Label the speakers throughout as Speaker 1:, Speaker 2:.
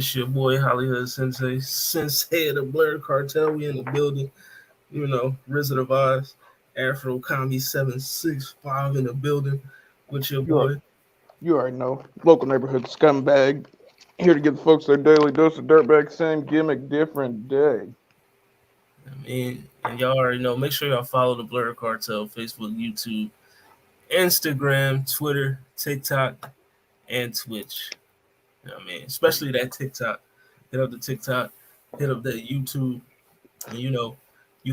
Speaker 1: It's your boy HollyHood Sensei of the Blerd Cartel. We in the building. Wizard of Oz, Afro Comedy 765 in the building with your
Speaker 2: You are,
Speaker 1: boy.
Speaker 2: you already know. Local neighborhood scumbag. Here to give the folks their daily dose of dirtbag, same gimmick, different day.
Speaker 1: And y'all already know. Make sure y'all follow the Blerd Cartel, Facebook, YouTube, Instagram, Twitter, TikTok, and Twitch. Especially that TikTok. Hit up the TikTok, hit up that YouTube, and you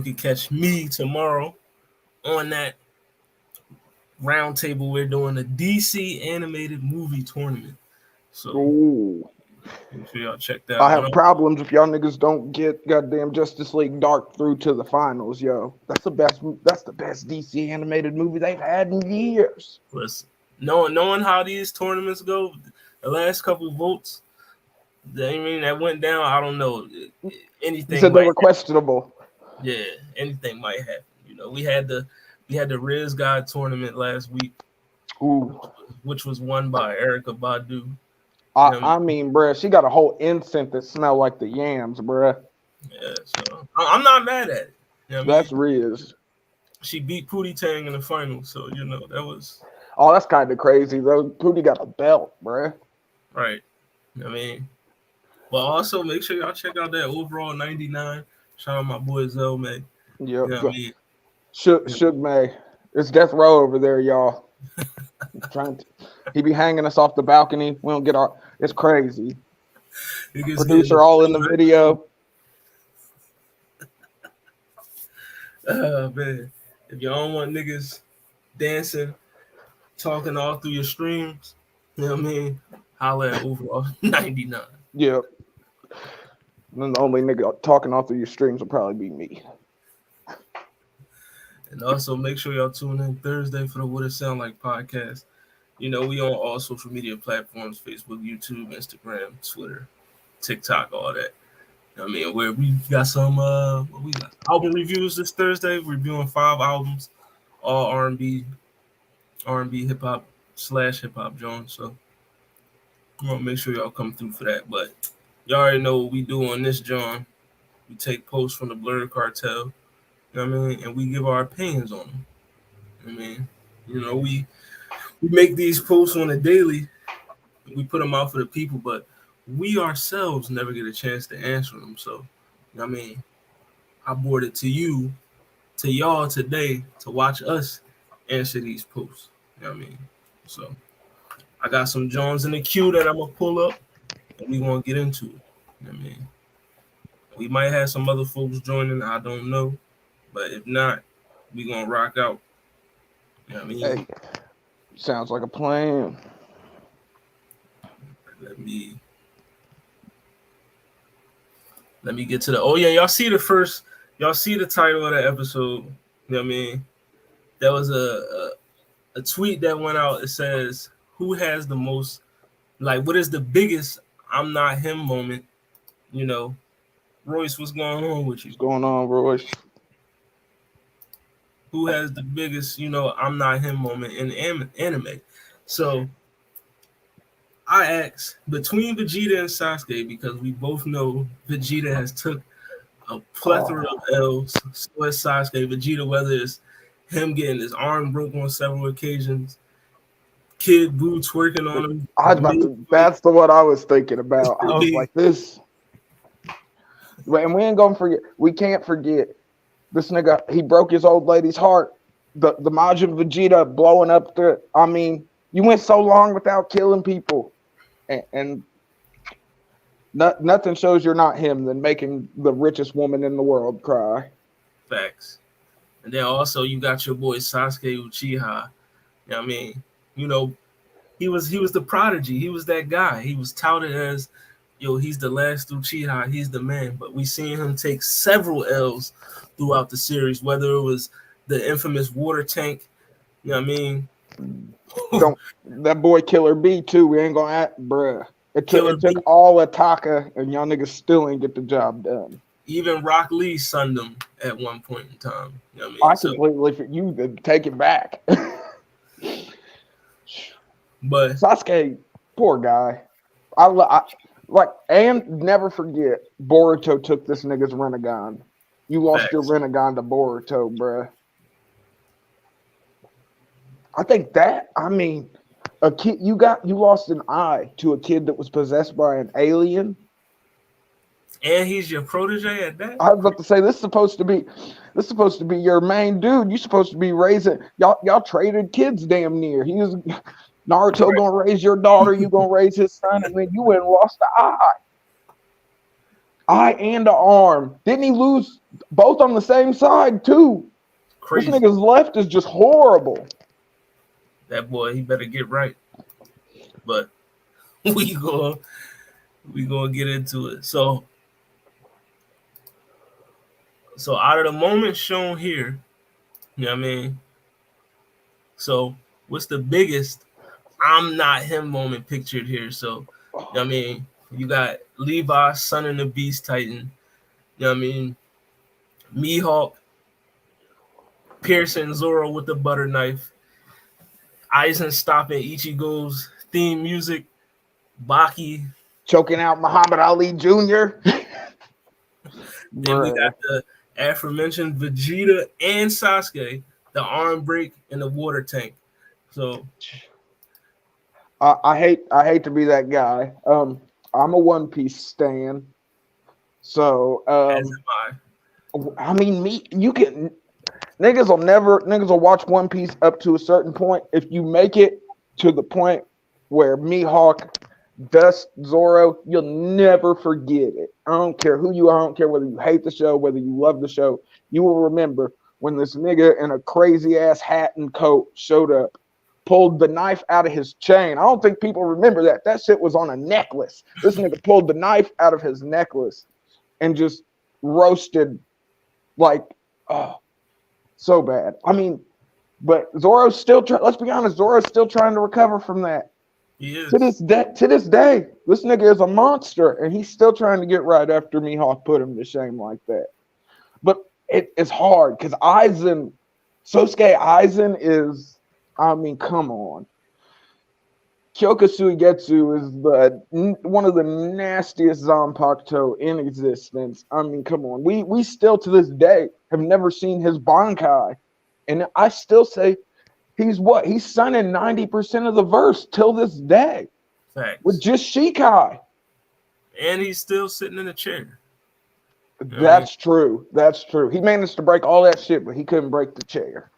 Speaker 1: can catch me tomorrow on that round table. We're doing the DC animated movie tournament. So
Speaker 2: Ooh.
Speaker 1: make sure y'all check that
Speaker 2: I
Speaker 1: one
Speaker 2: have
Speaker 1: out.
Speaker 2: problems if y'all niggas don't get goddamn Justice League Dark through to the finals, yo. That's the best DC animated movie they've had in years.
Speaker 1: Listen, knowing how these tournaments go, the last couple votes, that went down. I don't know.
Speaker 2: You
Speaker 1: Anything
Speaker 2: said they
Speaker 1: might
Speaker 2: were questionable.
Speaker 1: Yeah, anything might happen. We had the Riz God tournament last week,
Speaker 2: Ooh.
Speaker 1: which was won by Erica Badu.
Speaker 2: I mean, bruh, she got a whole incense that smell like the yams, bruh.
Speaker 1: Yeah, so I'm not mad at it.
Speaker 2: That's Riz.
Speaker 1: She beat Pootie Tang in the final, so that was.
Speaker 2: Oh, that's kind of crazy though. Pootie got a belt, bruh.
Speaker 1: Right. But also make sure y'all check out that overall 99. Shout out my boy Zell, man.
Speaker 2: Yep. Shook May. It's death row over there, y'all. He be hanging us off the balcony. We don't get our. It's crazy. Producer all in the video.
Speaker 1: Man, if y'all don't want niggas dancing, talking all through your streams, holla at overall 99.
Speaker 2: Yep. And then the only nigga talking all through your streams will probably be me.
Speaker 1: And also make sure y'all tune in Thursday for the What It Sound Like podcast. We on all social media platforms: Facebook, YouTube, Instagram, Twitter, TikTok, all that. Where we got some what we got? Album reviews this Thursday. We're reviewing 5 albums, all R&B, hip hop /hip hop Jones. So I'm gonna make sure y'all come through for that. But y'all already know what we do on this, John. We take posts from the Blerd Cartel, and we give our opinions on them. We make these posts on a daily. We put them out for the people, but we ourselves never get a chance to answer them. So, I brought it to y'all today to watch us answer these posts. So I got some Jones in the queue that I'm gonna pull up, and we gonna get into it. We might have some other folks joining. I don't know, but if not, we gonna rock out.
Speaker 2: Hey, sounds like a plan.
Speaker 1: Let me get to the. Oh yeah, y'all see the title of the episode. There was a tweet that went out. It says, "Who has the most? What is the biggest I'm not him moment?" Royce, what's going on with you?
Speaker 2: What's going on, Royce?
Speaker 1: Who has the biggest, I'm not him moment in anime? So I asked between Vegeta and Sasuke, because we both know Vegeta has took a plethora of L's. So has Sasuke. Vegeta, whether it's him getting his arm broken on several occasions, Kid Buu twerking on him.
Speaker 2: That's the one I was thinking about. I was like, this. And we ain't gonna forget. We can't forget this nigga. He broke his old lady's heart. The Majin Vegeta blowing up the. I mean, you went so long without killing people, and nothing shows you're not him than making the richest woman in the world cry.
Speaker 1: Facts. And then also you got your boy Sasuke Uchiha. He was the prodigy. He was that guy. He was touted as, he's the last Uchiha. He's the man. But we seen him take several L's throughout the series, whether it was the infamous water tank. That
Speaker 2: boy Killer B too. We ain't gonna act, bruh. It took all Ataka, and y'all niggas still ain't get the job done.
Speaker 1: Even Rock Lee sunned him at one point in time.
Speaker 2: Completely you to take it back.
Speaker 1: But
Speaker 2: Sasuke, poor guy. Like, and never forget, Boruto took this nigga's Renegon. You lost your Renegon to Boruto, bruh. I think that, I mean, a kid, you lost an eye to a kid that was possessed by an alien.
Speaker 1: And he's your protege at that?
Speaker 2: I was about to say, this is supposed to be your main dude. You're supposed to be raising, y'all traded kids damn near. He was, Naruto gonna raise your daughter, you gonna raise his son, and then you went and lost the eye and the arm. Didn't he lose both on the same side too? Crazy. This nigga's left is just horrible.
Speaker 1: That boy, he better get right. But we gonna get into it. So out of the moments shown here, you know what I mean? So what's the biggest I'm not him moment pictured here? So, you know what I mean? You got Levi, Son of the Beast Titan. You know what I mean? Mihawk, piercing Zoro with the butter knife. Aizen stopping Ichigo's theme music. Baki
Speaker 2: choking out Muhammad Ali Jr.
Speaker 1: Then we got the aforementioned Vegeta and Sasuke, the arm break and the water tank. So
Speaker 2: I hate to be that guy. I'm a One Piece stan. So
Speaker 1: as am
Speaker 2: I mean, niggas will watch One Piece up to a certain point. If you make it to the point where Mihawk dusts Zoro, you'll never forget it. I don't care who you are. I don't care whether you hate the show, whether you love the show. You will remember when this nigga in a crazy ass hat and coat showed up, pulled the knife out of his chain. I don't think people remember that. That shit was on a necklace. This nigga pulled the knife out of his necklace and just roasted, like, oh, so bad. I mean, but Zoro's still let's be honest, Zoro's still trying to recover from that.
Speaker 1: He is.
Speaker 2: To this day, this nigga is a monster, and he's still trying to get right after Mihawk put him to shame like that. But it's hard because Sasuke Aizen is, I mean, come on. Kyoka Suigetsu is one of the nastiest Zanpakuto in existence. I mean, come on. We still to this day have never seen his Bankai. And I still say he's sunning 90% of the verse till this day.
Speaker 1: Facts.
Speaker 2: With just Shikai.
Speaker 1: And he's still sitting in a chair.
Speaker 2: That's true. That's true. He managed to break all that shit, but he couldn't break the chair.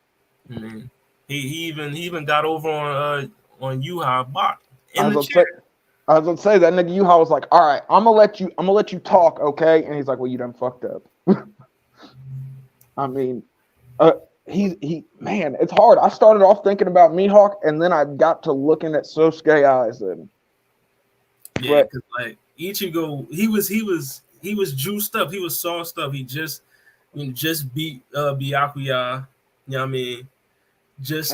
Speaker 1: Mm-hmm. He even got over on Yuha Bach in the chair.
Speaker 2: I was gonna say that nigga Yuha was like, all right, I'm gonna let you talk, okay? And he's like, well, you done fucked up. I mean, man, it's hard. I started off thinking about Mihawk, and then I got to looking at Sasuke Aizen.
Speaker 1: Yeah, because like Ichigo, he was juiced up, he was sauced up. He just beat Byakuya. You know what I mean? Just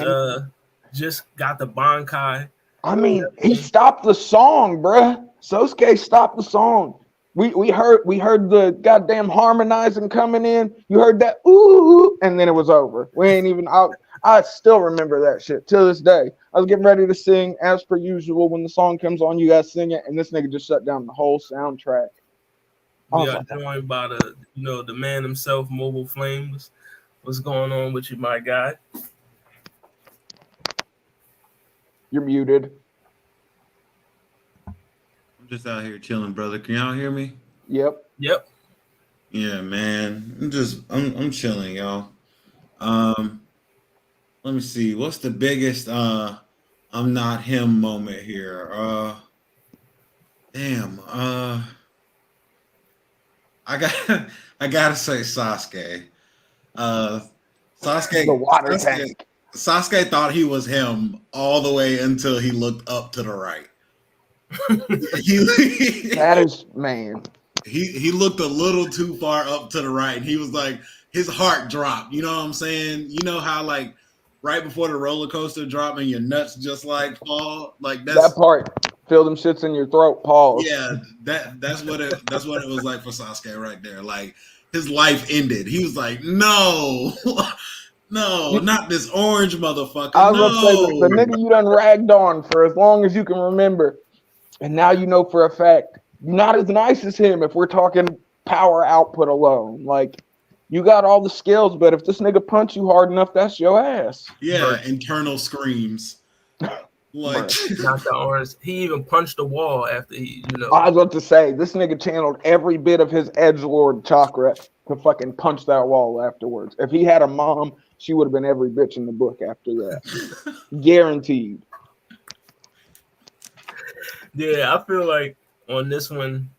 Speaker 1: got the Bankai.
Speaker 2: I mean, he stopped the song, bruh. Sasuke stopped the song. We heard the goddamn harmonizing coming in. You heard that ooh, and then it was over. We ain't even out. I still remember that shit till this day. I was getting ready to sing as per usual. When the song comes on, you guys sing it, and this nigga just shut down the whole soundtrack.
Speaker 1: We are joined by the man himself, Mobile Flames. What's going on with you, my guy?
Speaker 2: You're muted.
Speaker 3: I'm just out here chilling, brother. Can y'all hear me?
Speaker 2: Yep.
Speaker 3: Yeah, man. I'm chilling, y'all. Let me see. What's the biggest I'm not him moment here? I gotta say Sasuke.
Speaker 2: The water tank.
Speaker 3: Sasuke thought he was him all the way until he looked up to the right.
Speaker 2: That is, man.
Speaker 3: He looked a little too far up to the right, and he was like, his heart dropped. You know what I'm saying? You know how like right before the roller coaster drop and your nuts just like fall, like that
Speaker 2: part. Feel them shits in your throat. Pause.
Speaker 3: Yeah, that's what it was like for Sasuke right there. Like his life ended. He was like, no. No, not this orange motherfucker.
Speaker 2: I was gonna say the nigga you done ragged on for as long as you can remember. And now you know for a fact not as nice as him if we're talking power output alone. Like, you got all the skills, but if this nigga punch you hard enough, that's your ass.
Speaker 3: Yeah, internal screams. Like,
Speaker 1: not the orange. He even punched the wall after he,
Speaker 2: I was about to say, this nigga channeled every bit of his edgelord chakra to fucking punch that wall afterwards. If he had a mom, she would have been every bitch in the book after that. Guaranteed.
Speaker 1: Yeah, I feel like on this one,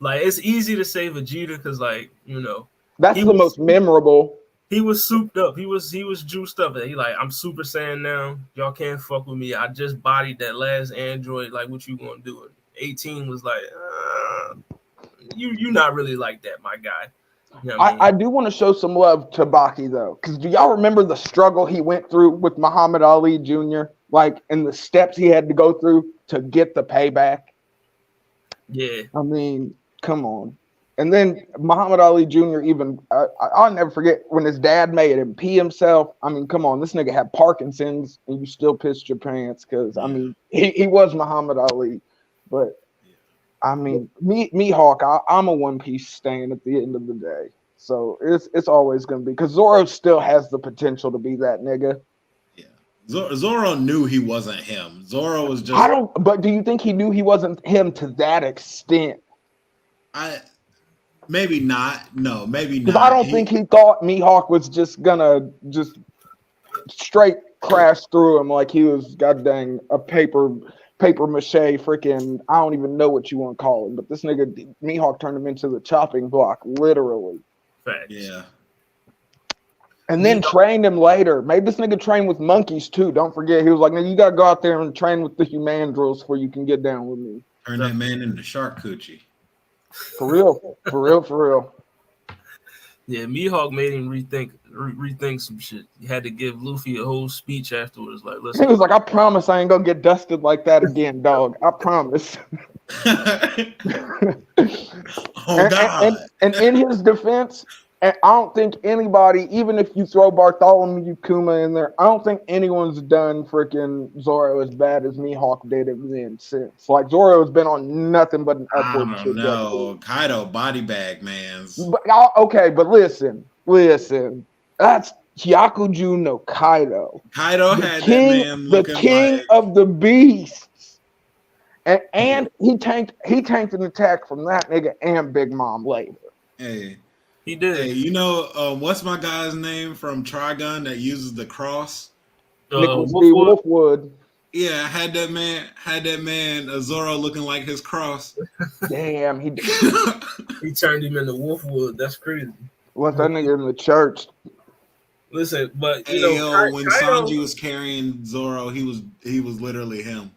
Speaker 1: like, it's easy to say Vegeta because, like,
Speaker 2: that's the most memorable.
Speaker 1: He was souped up. He was juiced up. He like, I'm Super Saiyan now. Y'all can't fuck with me. I just bodied that last android. Like, what you gonna do? 18 was like, you not really like that, my guy.
Speaker 2: I do want to show some love to Baki though, because do y'all remember the struggle he went through with Muhammad Ali Jr.? Like, and the steps he had to go through to get the payback.
Speaker 1: Yeah,
Speaker 2: I mean, come on. And then Muhammad Ali Jr. even, I'll never forget when his dad made him pee himself. I mean, come on, this nigga had Parkinson's and you still pissed your pants because, I mean, he was Muhammad Ali. But, I mean, me Hawk, I'm a One Piece stan at the end of the day. So it's always going to be, because Zoro still has the potential to be that nigga.
Speaker 3: Yeah. Zoro knew he wasn't him. Zoro was just...
Speaker 2: But do you think he knew he wasn't him to that extent?
Speaker 3: Maybe not. No, maybe not.
Speaker 2: Because I don't think he thought Mihawk was just gonna just straight crash through him like he was goddamn a paper mache freaking, I don't even know what you want to call him. But this nigga Mihawk turned him into the chopping block, literally.
Speaker 1: Facts.
Speaker 3: Yeah.
Speaker 2: And then trained him later. Made this nigga train with monkeys too. Don't forget, he was like, "Now you gotta go out there and train with the humandrils before you can get down with me."
Speaker 3: Turn that man into shark coochie.
Speaker 2: For real.
Speaker 1: Yeah, Mihawk made him rethink some shit. He had to give Luffy a whole speech afterwards. Like, listen.
Speaker 2: He was like, "I promise I ain't gonna get dusted like that again, dog. I promise." And in his defense, I don't think anybody, even if you throw Bartholomew Kuma in there, I don't think anyone's done freaking Zoro as bad as Mihawk did it then since. Like, Zoro's been on nothing but an upward trajectory.
Speaker 3: No, Kaido body bag, man.
Speaker 2: Okay, but listen. That's Hyakuju no Kaido.
Speaker 3: Kaido had that man looking
Speaker 2: the king of the beasts. And he tanked an attack from that nigga and Big Mom later.
Speaker 3: Hey.
Speaker 1: He did.
Speaker 3: Hey, what's my guy's name from Trigun that uses the cross?
Speaker 2: Nicholas D. Wolfwood.
Speaker 3: Yeah, had that man Zoro looking like his cross.
Speaker 2: Damn, he did.
Speaker 1: He turned him into Wolfwood. That's crazy.
Speaker 2: Left that nigga in the church.
Speaker 1: Listen, but
Speaker 3: when Sanji was carrying Zoro, he was literally him.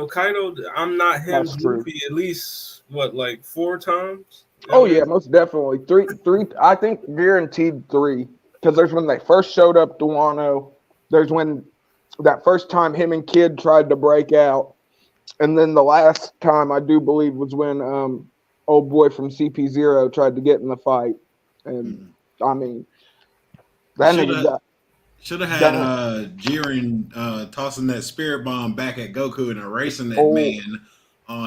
Speaker 1: Kaido, I'm not him. Luffy at least like 4 times.
Speaker 2: Oh yeah, most definitely. Three. I think guaranteed 3. Because there's when they first showed up to Wano. There's when that first time him and Kid tried to break out, and then the last time I do believe was when old boy from CP0 tried to get in the fight. And I mean, that nigga
Speaker 3: should have had Jiren tossing that spirit bomb back at Goku and erasing that man.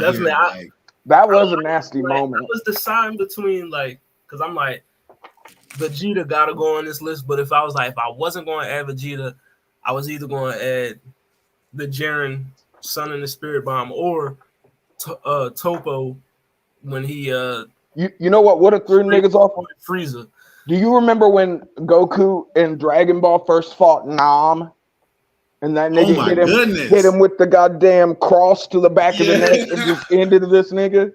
Speaker 1: Definitely.
Speaker 2: That was a nasty moment.
Speaker 1: That was the sign between, like, because I'm like, Vegeta got to go on this list. But if I wasn't going to add Vegeta, I was either going to add the Jiren Sun and the Spirit Bomb or Toppo when he
Speaker 2: you know what would have threw niggas off?
Speaker 1: Frieza.
Speaker 2: Do you remember when Goku and Dragon Ball first fought Nam? And that nigga hit him with the goddamn cross to the back of the neck and just ended this nigga.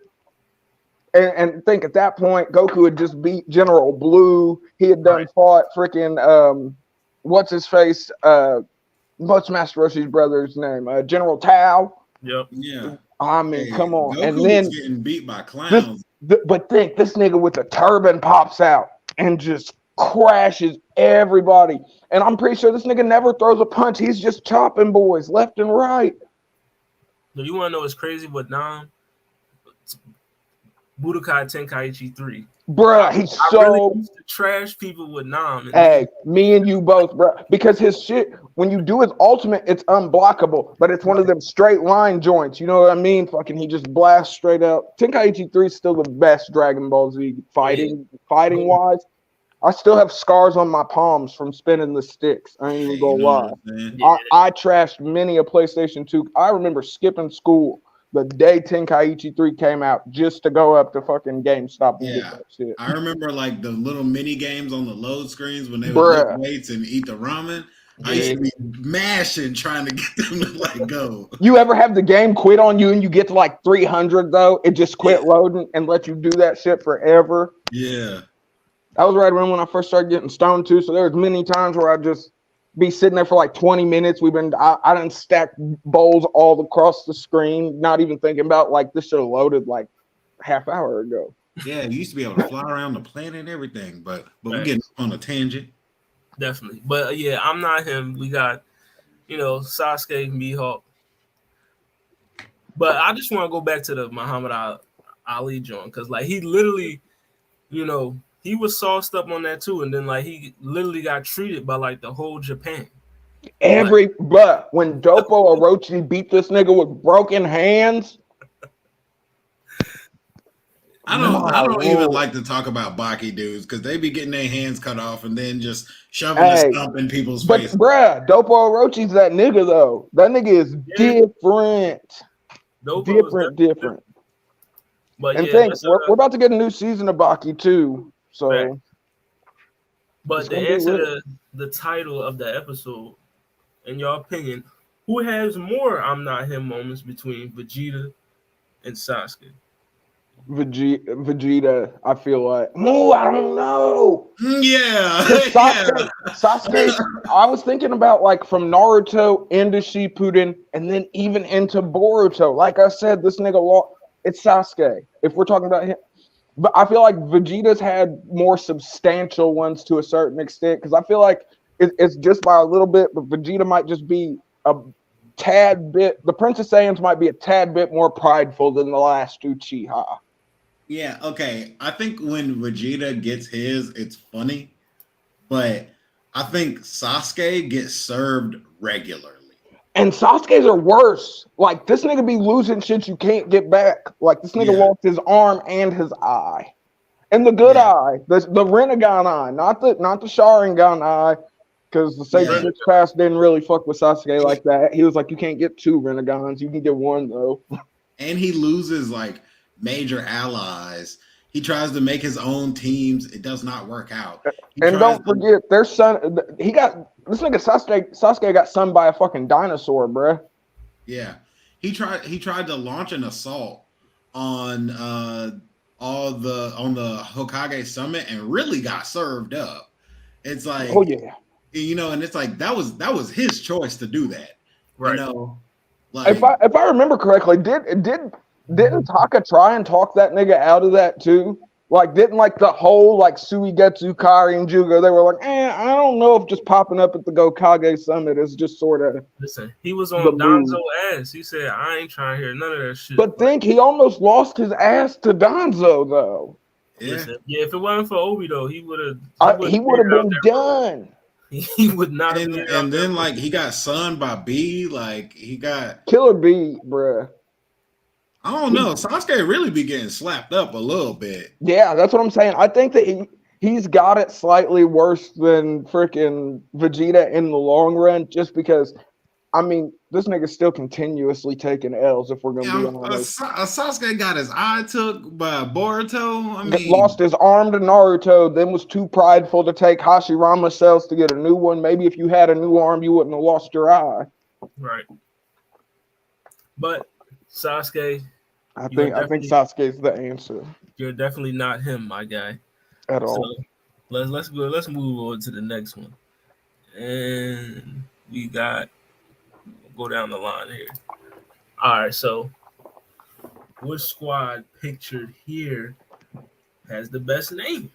Speaker 2: And think at that point, Goku had just beat General Blue. He had fought freaking what's his face? What's Master Roshi's brother's name? General Tao.
Speaker 1: Yep.
Speaker 3: Yeah.
Speaker 2: I mean, come on.
Speaker 3: Goku
Speaker 2: and then
Speaker 3: was getting beat by clowns.
Speaker 2: But think this nigga with the turban pops out and just crashes everybody. And I'm pretty sure this nigga never throws a punch. He's just chopping boys left and right.
Speaker 1: Do you want to know what's crazy with Nam? Budokai Tenkaichi 3.
Speaker 2: Bruh, he's
Speaker 1: I
Speaker 2: so
Speaker 1: really used to trash people with Nam.
Speaker 2: Hey, me and you both, bro. Because his shit, when you do his ultimate, it's unblockable, but it's one of them straight line joints. You know what I mean? Fucking, he just blasts straight out. Tenkaichi 3 is still the best Dragon Ball Z fighting wise. I still have scars on my palms from spinning the sticks. I ain't even gonna lie. I trashed many a PlayStation 2. I remember skipping school the day Tenkaichi 3 came out just to go up to fucking GameStop and get that shit.
Speaker 3: I remember like the little mini games on the load screens when they would lift weights and eat the ramen. I used to be mashing trying to get them to like go.
Speaker 2: You ever have the game quit on you and you get to like 300 though? It just quit loading and let you do that shit forever.
Speaker 3: Yeah.
Speaker 2: That was right around when I first started getting stoned too. So there was many times where I just be sitting there for like 20 minutes. I done stacked bowls all across the screen, not even thinking about like this should have loaded like half hour ago.
Speaker 3: Yeah, you used to be able to fly around the planet and everything, but we're getting on a tangent.
Speaker 1: Definitely. But yeah, I'm not him. We got, Sasuke, Mihawk. But I just want to go back to the Muhammad Ali joint because like he literally, he was sauced up on that too, and then like he literally got treated by like the whole Japan.
Speaker 2: But when Dopo Orochi beat this nigga with broken hands,
Speaker 3: I don't even like to talk about Baki dudes because they be getting their hands cut off and then just shoving a stump in people's faces.
Speaker 2: But bruh, Dopo Orochi's that nigga though. That nigga is different. Different. But and we're about to get a new season of Baki too. So,
Speaker 1: right. But to answer the title of the episode, in your opinion, who has more I'm not him moments between Vegeta and Sasuke?
Speaker 2: Vegeta, I feel like. I don't know.
Speaker 3: Yeah.
Speaker 2: Sasuke, I was thinking about like from Naruto into Shippuden and then even into Boruto. Like I said, this nigga, it's Sasuke. If we're talking about him. But I feel like Vegeta's had more substantial ones to a certain extent because I feel like it's just by a little bit, but Vegeta might just be a tad bit. The Princess Saiyans might be a tad bit more prideful than the last Uchiha.
Speaker 3: Yeah, okay. I think when Vegeta gets his, it's funny, but I think Sasuke gets served regularly. And
Speaker 2: Sasuke's are worse. Like, this nigga be losing shit you can't get back. Like, this nigga lost his arm and his eye. And the good eye. The Rinnegan eye. Not the Sharingan eye. Because the Sacred Six Pass didn't really fuck with Sasuke like that. He was like, you can't get 2 Rinnegans. You can get 1, though. And
Speaker 3: he loses, like, major allies. He tries to make his own teams. It does not work out.
Speaker 2: And don't forget, their son, this nigga Sasuke got stung by a fucking dinosaur, bruh.
Speaker 3: Yeah. He tried to launch an assault on the Hokage summit and really got served up. It's like,
Speaker 2: oh yeah.
Speaker 3: And it's like that was his choice to do that.
Speaker 1: Right.
Speaker 2: Like, if I remember correctly, didn't Taka try and talk that nigga out of that too? Like, didn't like the whole like Suigetsu, Kari, and Jugo, they were like, I don't know if just popping up at the Gokage Summit is just sort of.
Speaker 1: Listen, he was on Danzo ass. He said, I ain't trying to hear none of that shit.
Speaker 2: But he almost lost his ass to Danzo though.
Speaker 1: Yeah. Listen, if it wasn't for Obi though, he would
Speaker 2: have been done.
Speaker 1: He would not have been.
Speaker 3: And then like he got sunned by B, like he got
Speaker 2: Killer B, bruh.
Speaker 3: I don't know. Sasuke really be getting slapped up a little bit.
Speaker 2: Yeah, that's what I'm saying. I think that he's got it slightly worse than freaking Vegeta in the long run, just because, I mean, this nigga's still continuously taking L's, if we're going to be honest.
Speaker 3: Sasuke got his eye took by Boruto. I mean,
Speaker 2: lost his arm to Naruto, then was too prideful to take Hashirama cells to get a new one. Maybe if you had a new arm, you wouldn't have lost your eye.
Speaker 1: Right. But Sasuke,
Speaker 2: I think Sasuke's the answer.
Speaker 1: You're definitely not him, my guy.
Speaker 2: At all.
Speaker 1: So let's move on to the next one. And we go down the line here. All right, so which squad pictured here has the best name?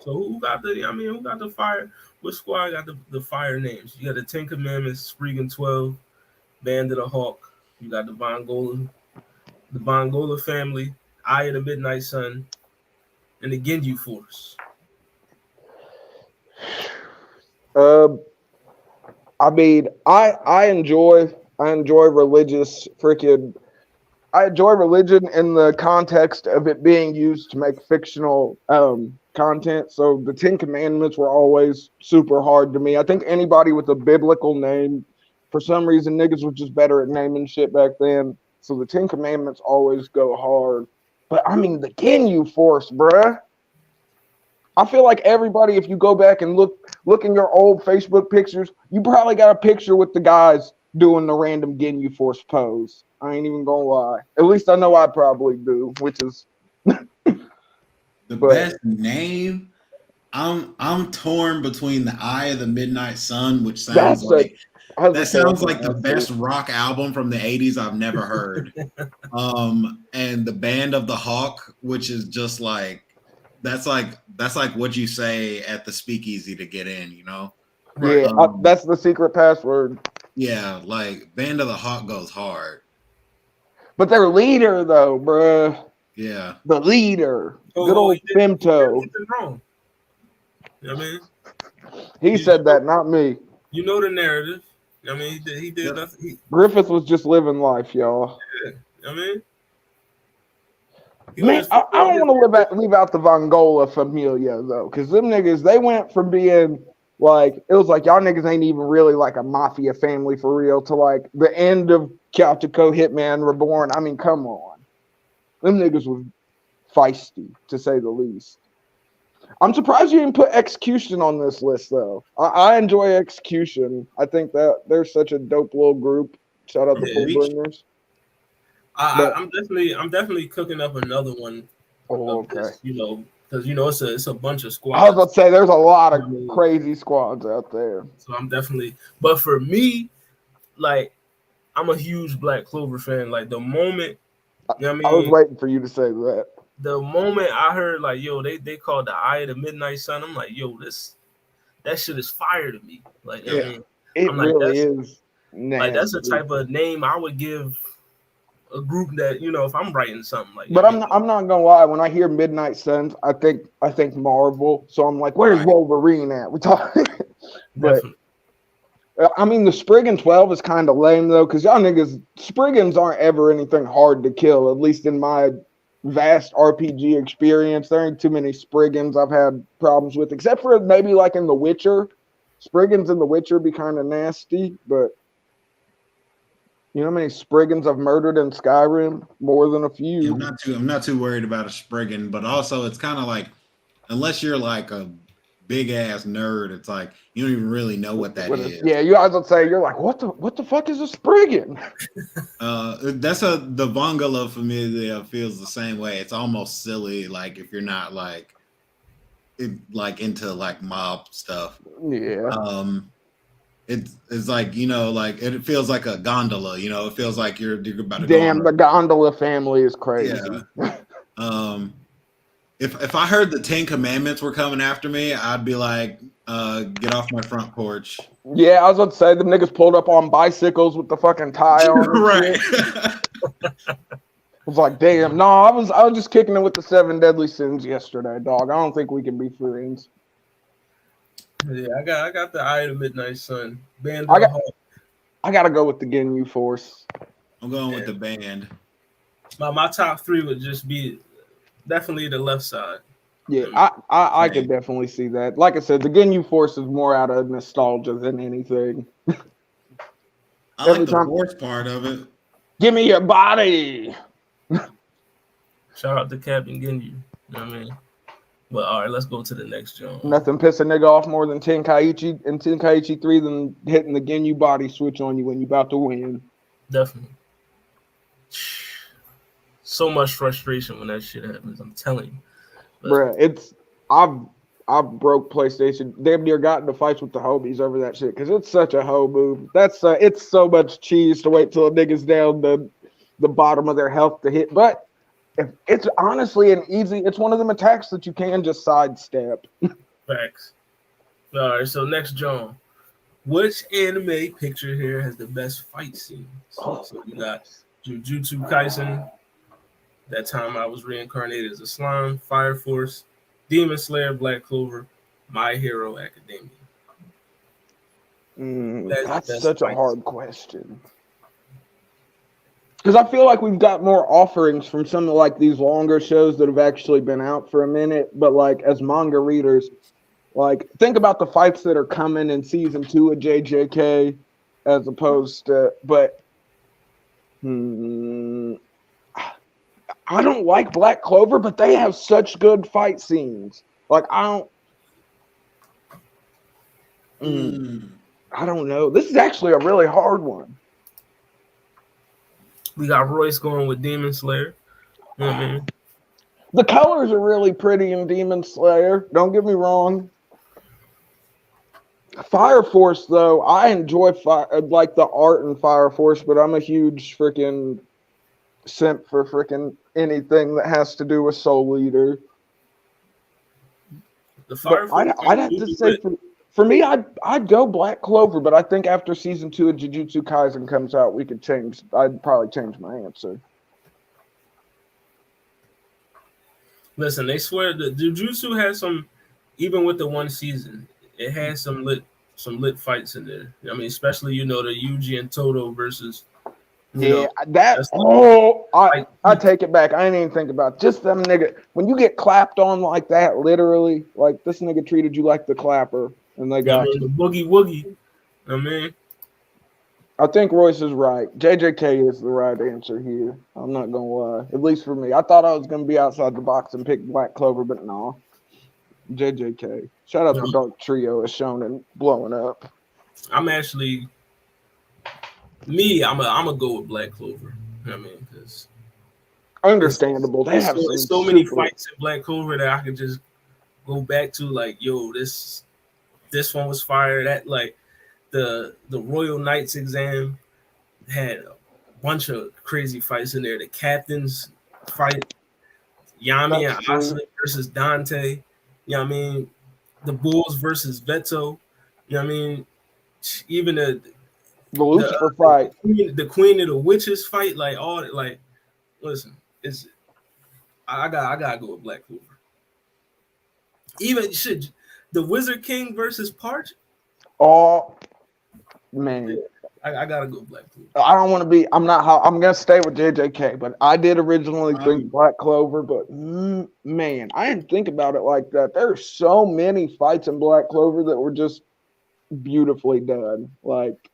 Speaker 1: So who got the fire? Which squad got the fire names? You got the 10 Commandments, Spriggan 12, Band of the Hawk. You got the Von Gola family, Eye of the Midnight Sun, and the Ginyu Force?
Speaker 2: I mean, I enjoy religious freaking. I enjoy religion in the context of it being used to make fictional content. So the Ten Commandments were always super hard to me. I think anybody with a biblical name, for some reason, niggas were just better at naming shit back then. So the Ten Commandments always go hard. But I mean, the Ginyu Force, bruh. I feel like everybody, if you go back and look in your old Facebook pictures, you probably got a picture with the guys doing the random Ginyu Force pose. I ain't even gonna lie. At least I know I probably do, which is
Speaker 3: the best name. I'm torn between the Eye of the Midnight Sun, which sounds like the best rock album from the 80s I've never heard. And the Band of the Hawk, which is just like that's like what you say at the speakeasy to get in, you know?
Speaker 2: Right. Yeah, that's the secret password.
Speaker 3: Yeah, like Band of the Hawk goes hard.
Speaker 2: But their leader, though, bruh.
Speaker 3: Yeah.
Speaker 2: The leader. Good old Femto.
Speaker 1: Wrong. You know what I mean?
Speaker 2: He said that, not me.
Speaker 1: You know the narrative. I mean, he did nothing.
Speaker 2: Griffith was just living life, y'all.
Speaker 1: Yeah. I mean,
Speaker 2: man, I don't want to leave out the Vongola familia, though, because them niggas, they went from being like, it was like, y'all niggas ain't even really like a mafia family for real, to like the end of Caltico Hitman Reborn. I mean, come on. Them niggas was feisty, to say the least. I'm surprised you didn't put Execution on this list, though. I enjoy Execution. I think that they're such a dope little group. Shout out to Fullbringers.
Speaker 1: I'm definitely cooking up another one.
Speaker 2: Oh, okay.
Speaker 1: This, because it's a bunch of squads.
Speaker 2: I was about to say there's a lot of crazy squads out there.
Speaker 1: So I'm definitely, but for me, like, I'm a huge Black Clover fan. Like, the moment, I
Speaker 2: was waiting for you to say that.
Speaker 1: The moment I heard, like, yo, they called the Eye of the Midnight Sun, I'm like, yo, that shit is fire to me. Like,
Speaker 2: yeah, I mean, it really is.
Speaker 1: Nasty. Like, that's the type of name I would give a group that, if I'm writing something like.
Speaker 2: But I'm not gonna lie. When I hear Midnight Suns, I think Marvel. So I'm like, where's Wolverine at? We talking, but. I mean, the Spriggan 12 is kind of lame, though, because y'all niggas, Spriggans aren't ever anything hard to kill, at least in my vast RPG experience. There ain't too many Spriggans I've had problems with, except for maybe like in The Witcher. Spriggans in The Witcher be kind of nasty, but you know how many Spriggans I've murdered in Skyrim? More than a few.
Speaker 3: Yeah, I'm not too worried about a Spriggan, but also it's kind of like, unless you're like a big ass nerd, it's like you don't even really know what that is.
Speaker 2: Yeah, you guys would say you're like, what the fuck is a Spriggan?
Speaker 3: The Vongola familia feels the same way. It's almost silly, like if you're not like into like mob stuff.
Speaker 2: Yeah.
Speaker 3: It's like, like it feels like a gondola, it feels like you're about to
Speaker 2: the gondola family is crazy.
Speaker 3: Yeah. If I heard the 10 Commandments were coming after me, I'd be like, get off my front porch.
Speaker 2: Yeah, I was about to say, the niggas pulled up on bicycles with the fucking tie on.
Speaker 3: Right.
Speaker 2: I was like, damn, no, I was just kicking it with the 7 deadly sins yesterday, dog. I don't think we can be friends.
Speaker 1: Yeah, I got the Eye of the Midnight Sun. Band
Speaker 2: I gotta go with the Ginyu Force.
Speaker 3: I'm going with the band.
Speaker 1: My top 3 would just be definitely the left side.
Speaker 2: Yeah, I could definitely see that. Like I said, the Ginyu Force is more out of nostalgia than anything.
Speaker 3: I like the Force part of it.
Speaker 2: Give me your body.
Speaker 1: Shout out to Captain Ginyu. You know what I mean? But all right, let's go to the next joint.
Speaker 2: Nothing piss a nigga off more than Tenkaichi and Tenkaichi 3 than hitting the Ginyu body switch on you when you're about to win.
Speaker 1: Definitely. So much frustration when that shit happens. I'm telling you.
Speaker 2: Bruh, I've broke PlayStation. Damn near got into fights with the homies over that shit because it's such a hoe move. It's so much cheese to wait till a nigga's down the bottom of their health to hit. But it's honestly it's one of them attacks that you can just sidestep. Facts.
Speaker 1: All right, so next, John. Which anime picture here has the best fight scenes? So we got Jujutsu Kaisen, That time I was reincarnated as a slime, Fire Force, Demon Slayer, Black Clover, My Hero Academia.
Speaker 2: That's such a hard question. Because I feel like we've got more offerings from some of like these longer shows that have actually been out for a minute. But like as manga readers, like think about the fights that are coming in season 2 of JJK, as opposed to. But I don't like Black Clover, but they have such good fight scenes. Like I don't know. This is actually a really hard one.
Speaker 1: We got Royce going with Demon Slayer. You know what I mean?
Speaker 2: The colors are really pretty in Demon Slayer. Don't get me wrong. Fire Force, though, I enjoy like the art in Fire Force, but I'm a huge freaking simp for freaking anything that has to do with Soul Eater.
Speaker 1: The Fire Force,
Speaker 2: I'd have to say for me, I'd go Black Clover, but I think after season 2 of Jujutsu Kaisen comes out, I'd probably change my answer.
Speaker 1: Listen, they swear that Jujutsu has some, even with the one season, it has some lit fights in there. I mean, especially the Yuji and Toto versus. I take it back. I didn't even think about it. Just them nigga. When you get clapped on like that, literally, like this nigga treated you like the clapper, and they got the boogie woogie.
Speaker 2: I think Royce is right. JJK is the right answer here. I'm not gonna lie. At least for me, I thought I was gonna be outside the box and pick Black Clover, but no. JJK. Shout out to Dark Trio as shown and blowing up.
Speaker 1: I'm actually. I'm gonna go with Black Clover. Because
Speaker 2: understandable. They have
Speaker 1: so many fights in Black Clover that I can just go back to. Like, yo, this one was fire. That like the Royal Knights exam had a bunch of crazy fights in there. The captains fight, Yami and Asa versus Dante. You know what I mean? The Bulls versus Veto. You know what I mean? Even the
Speaker 2: Lucifer fight,
Speaker 1: the Queen of the Witches fight, like all that. Like, listen, I gotta go with Black Clover. Even the Wizard King versus Parch.
Speaker 2: Oh man,
Speaker 1: I gotta go with Black Clover.
Speaker 2: I don't want to be. I'm gonna stay with JJK, but I did originally think Black Clover. But man, I didn't think about it like that. There's so many fights in Black Clover that were just beautifully done. Like.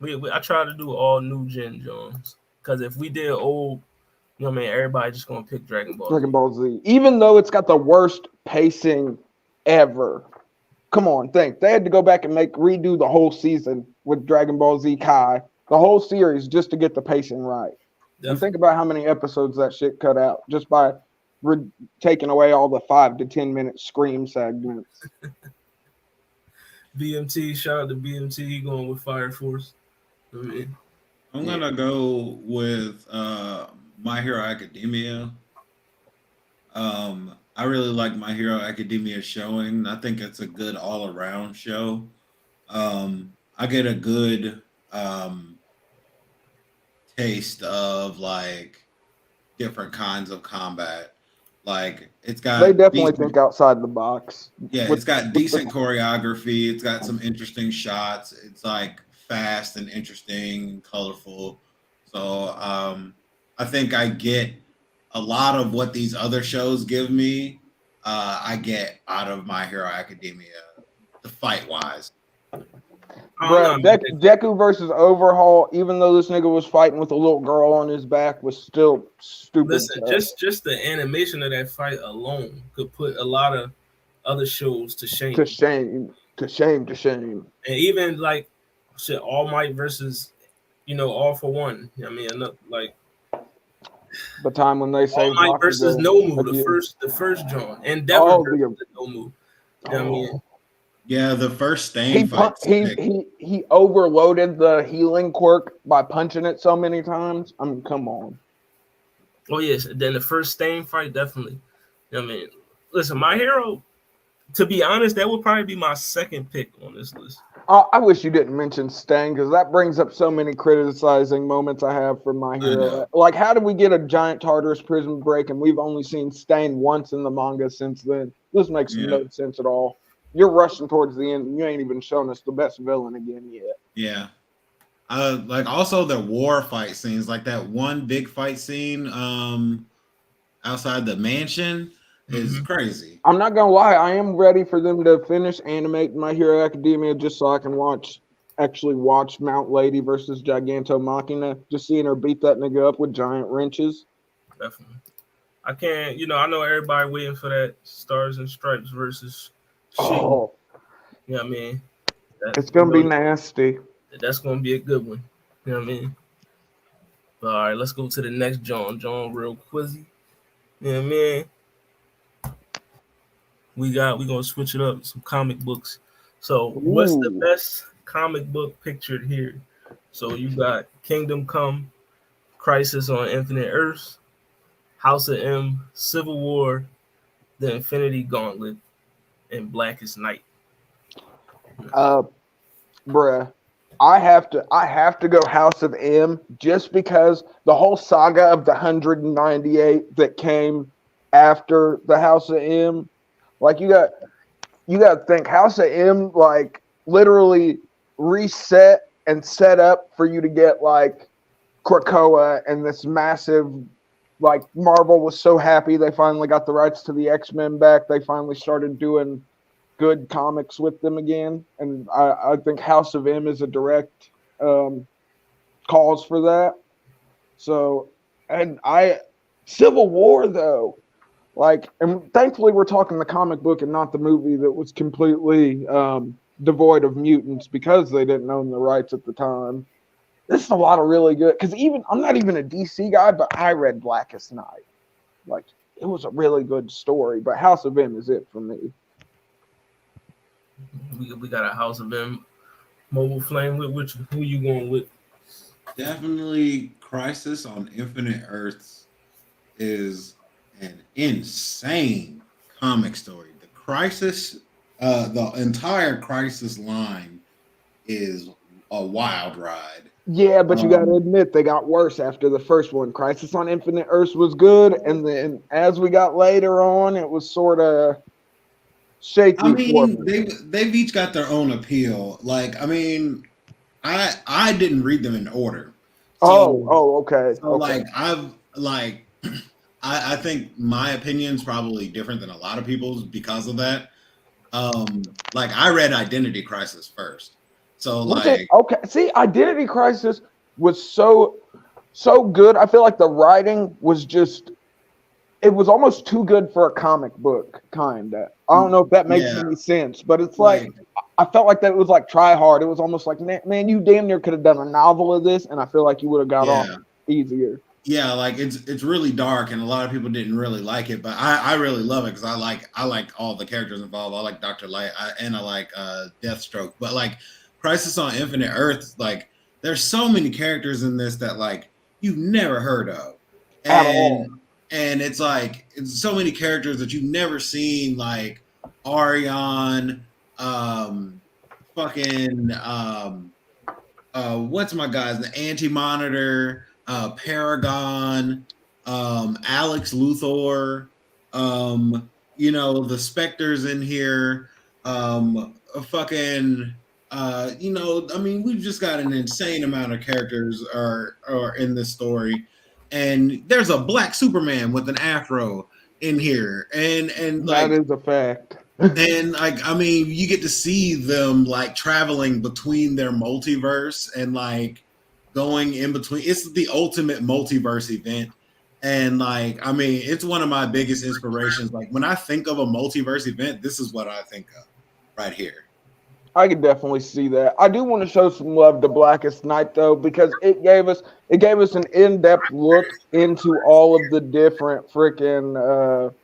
Speaker 1: I try to do all new gen Jones, because if we did old, everybody just gonna pick Dragon Ball
Speaker 2: Z. Even though it's got the worst pacing ever. Come on, think. They had to go back and redo the whole season with Dragon Ball Z Kai, the whole series, just to get the pacing right. Definitely. And think about how many episodes that shit cut out just by taking away all the 5 to 10 minute scream segments.
Speaker 1: BMT, shout out to BMT, going with Fire Force.
Speaker 3: I'm gonna go with My Hero Academia. I really like My Hero Academia showing. I think it's a good all-around show. I get a good taste of like different kinds of combat. Like it's got.
Speaker 2: They definitely think outside the box.
Speaker 3: Yeah, it's got decent choreography. It's got some interesting shots. It's like fast and interesting and colorful. So I think I get a lot of what these other shows give me. I get out of My Hero Academia, the fight wise.
Speaker 2: Bro, Deku versus Overhaul, even though this nigga was fighting with a little girl on his back, was still stupid.
Speaker 1: Listen, just the animation of that fight alone could put a lot of other shows to shame.
Speaker 2: To shame.
Speaker 1: And even like All Might versus, All for One. I mean, like
Speaker 2: the time when they say
Speaker 1: All Might versus Nomu, the first John, Endeavor versus Nomu. You know what I mean?
Speaker 3: Yeah, the first Stain fight.
Speaker 2: He overloaded the healing quirk by punching it so many times. I mean, come on.
Speaker 1: Oh yes, then the first Stain fight, definitely. I mean, listen, My Hero. To be honest, that would probably be my second pick on this list.
Speaker 2: I wish you didn't mention Stain because that brings up so many criticizing moments I have for My Hero. Like, how did we get a giant Tartarus prison break and we've only seen Stain once in the manga since then? This makes no sense at all. You're rushing towards the end and you ain't even shown us the best villain again yet.
Speaker 3: Yeah. Like also the war fight scenes, like that one big fight scene outside the mansion is crazy.
Speaker 2: I'm not gonna lie, I am ready for them to finish animating My Hero Academia just so I can actually watch Mount Lady versus Giganto Machina. Just seeing her beat that nigga up with giant wrenches.
Speaker 1: Definitely. I can't, I know everybody waiting for that Stars and Stripes versus
Speaker 2: Oh.
Speaker 1: You know what I mean?
Speaker 2: It's gonna be nasty.
Speaker 1: That's gonna be a good one. You know what I mean? But, all right, let's go to the next John real quizzy. You know what I mean? We're gonna switch it up, some comic books. So what's the best comic book pictured here? So you got Kingdom Come, Crisis on Infinite Earths, House of M, Civil War, The Infinity Gauntlet, and Blackest Night.
Speaker 2: Bruh, I have to go House of M just because the whole saga of the 198 that came after the House of M, like you got to think House of M like literally reset and set up for you to get like Krakoa and this massive, like Marvel was so happy they finally got the rights to the X-Men back. They finally started doing good comics with them again, and I think House of M is a direct cause for that. So, and Civil War though, like, and thankfully we're talking the comic book and not the movie that was completely devoid of mutants because they didn't own the rights at the time. This is a lot of really good, because even I'm not even a DC guy, but I read Blackest Night. Like, it was a really good story, but House of M is it for me.
Speaker 1: We got a House of M mobile flame with who you going with?
Speaker 3: Definitely Crisis on Infinite Earths is an insane comic story. The Crisis, the entire Crisis line is a wild ride.
Speaker 2: Yeah, but you got to admit they got worse after the first one. Crisis on Infinite Earths was good, and then as we got later on, it was sort of shaky.
Speaker 3: I mean, they've each got their own appeal. Like, I mean, I didn't read them in order. So,
Speaker 2: okay.
Speaker 3: So okay. I think my opinion's probably different than a lot of people's because of that. Like I read Identity Crisis first. So like
Speaker 2: see, Identity Crisis was so good. I feel like the writing was just, it was almost too good for a comic book, kinda. I don't know if that makes any sense, but it's like I felt like that it was like try hard. It was almost like, man, you damn near could have done a novel of this, and I feel like you would have got off easier.
Speaker 3: Yeah, like it's really dark, and a lot of people didn't really like it, but I really love it because I like all the characters involved. I like Dr. Light, and I like Deathstroke. But like Crisis on Infinite Earths, like there's so many characters in this that like you've never heard of,
Speaker 2: at all.
Speaker 3: And it's like it's so many characters that you've never seen, like Arion, what's my guys? The Anti-Monitor, Paragon, Alex Luthor, the Spectres in here, I mean, we've just got an insane amount of characters are in this story. And there's a black Superman with an afro in here. And
Speaker 2: that is a fact.
Speaker 3: And like, I mean, you get to see them like traveling between their multiverse and like going in between. It's the ultimate multiverse event. And like, I mean, it's one of my biggest inspirations. Like when I think of a multiverse event, this is what I think of right here.
Speaker 2: I can definitely see that. I do want to show some love to Blackest Night though, because it gave us an in-depth look into all of the different freaking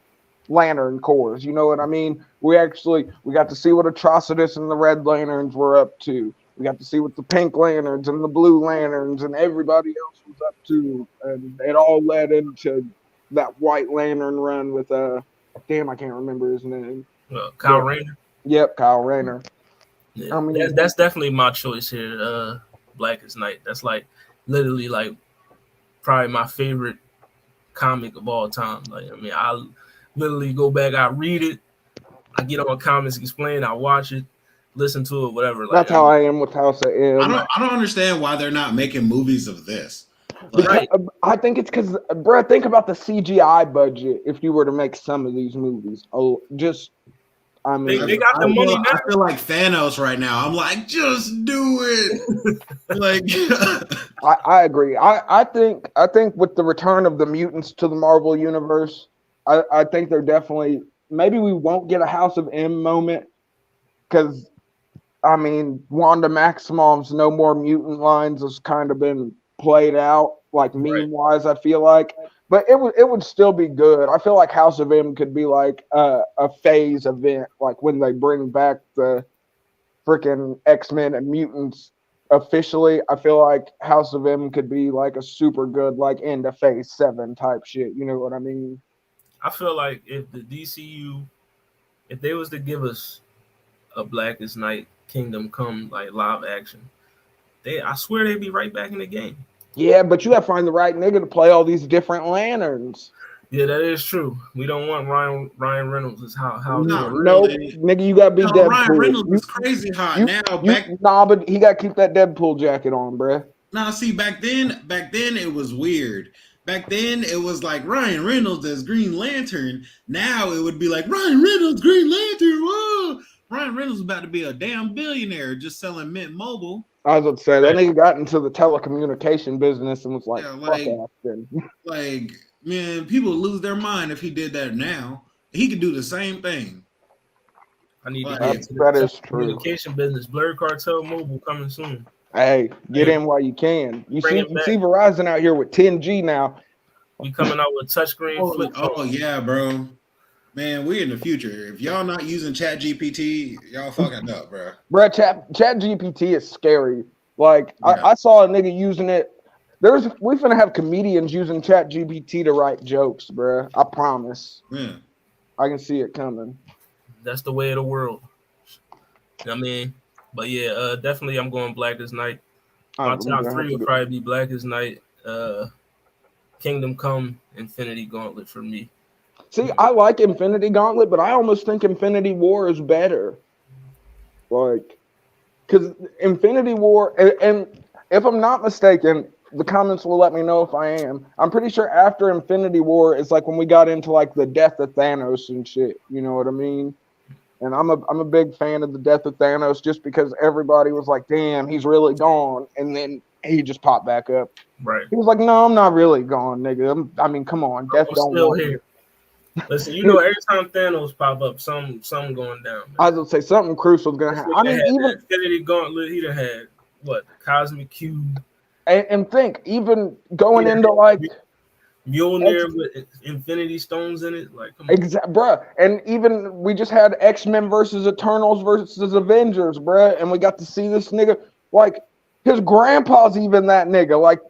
Speaker 2: Lantern Corps. You know what I mean? We got to see what Atrocitus and the Red Lanterns were up to. We got to see what the Pink Lanterns and the Blue Lanterns and everybody else was up to, and it all led into that White Lantern run with I can't remember his name.
Speaker 1: Kyle Rayner.
Speaker 2: Yep, Kyle Rayner.
Speaker 1: Yeah, that's definitely my choice here. Blackest Night. That's like literally like probably my favorite comic of all time. Like, I mean, I literally go back, I read it, I get on Comics Explained, I watch it, listen to it, whatever. Like,
Speaker 2: that's how I am with House of M.
Speaker 3: I don't understand why they're not making movies of this.
Speaker 2: Like, I think it's because, bro, think about the CGI budget if you were to make some of these movies. Oh, just, I mean,
Speaker 1: they got the money now.
Speaker 3: I feel like Thanos right now. I'm like, just do it. Like,
Speaker 2: I agree. I think with the return of the mutants to the Marvel universe, I think they're definitely, maybe we won't get a House of M moment because, I mean, Wanda Maximoff's No More Mutant lines has kind of been played out, like meme wise, I feel like. But it would still be good. I feel like House of M could be like a phase event, like when they bring back the freaking X-Men and mutants officially. I feel like House of M could be like a super good, like into phase 7 type shit. You know what I mean?
Speaker 1: I feel like if the DCU, if they was to give us a Blackest Night Kingdom Come like live action, I swear they'd be right back in the game.
Speaker 2: Yeah, but you have to find the right nigga to play all these different lanterns.
Speaker 1: Yeah, that is true. We don't want Ryan Reynolds. Is how
Speaker 2: no, nigga, you gotta be Deadpool.
Speaker 3: Ryan Reynolds is crazy hot now.
Speaker 2: But he gotta keep that Deadpool jacket on, bruh.
Speaker 3: Nah, see, back then it was weird. Back then it was like Ryan Reynolds as Green Lantern. Now it would be like Ryan Reynolds, Green Lantern. Whoa! Ryan Reynolds is about to be a damn billionaire just selling Mint Mobile.
Speaker 2: I was about to say that nigga got into the telecommunication business and was like, fuck Aston.
Speaker 3: Like, man, people lose their mind if he did that now. He could do the same thing.
Speaker 1: I need to
Speaker 2: get into the
Speaker 1: communication business. Blerd Cartel Mobile coming soon.
Speaker 2: Hey, get in while you can. You see Verizon out here with 10G now.
Speaker 1: We coming out with touchscreen flip phone.
Speaker 3: Oh yeah, bro. Man, we in the future. If y'all not using ChatGPT, y'all fucking up, bro.
Speaker 2: Bro, ChatGPT is scary. Like, yeah. I saw a nigga using it. We finna have comedians using ChatGPT to write jokes, bro. I promise.
Speaker 3: Yeah.
Speaker 2: I can see it coming.
Speaker 1: That's the way of the world. I mean, but yeah, definitely I'm going Blackest Night. My top 3 would probably be Blackest Night, Kingdom Come, Infinity Gauntlet for me.
Speaker 2: See, I like Infinity Gauntlet, but I almost think Infinity War is better. Like, because Infinity War, and if I'm not mistaken, the comments will let me know if I am. I'm pretty sure after Infinity War, it's like when we got into like the death of Thanos and shit. You know what I mean? And I'm a big fan of the death of Thanos just because everybody was like, damn, he's really gone. And then he just popped back up.
Speaker 1: Right.
Speaker 2: He was like, no, I'm not really gone, nigga. I mean, come on. Death
Speaker 1: I'm
Speaker 2: don't
Speaker 1: still here. Listen, you know, every time Thanos pop up, something going down. Man.
Speaker 2: I was gonna say something crucial is gonna happen. I mean, even
Speaker 1: Infinity Gauntlet, he done had what, the Cosmic Cube,
Speaker 2: and think even going into like
Speaker 1: Mjolnir with Infinity Stones in it, like come on.
Speaker 2: Exactly, bruh. And even we just had X-Men versus Eternals versus Avengers, bruh, and we got to see this nigga like his grandpa's even that nigga. Like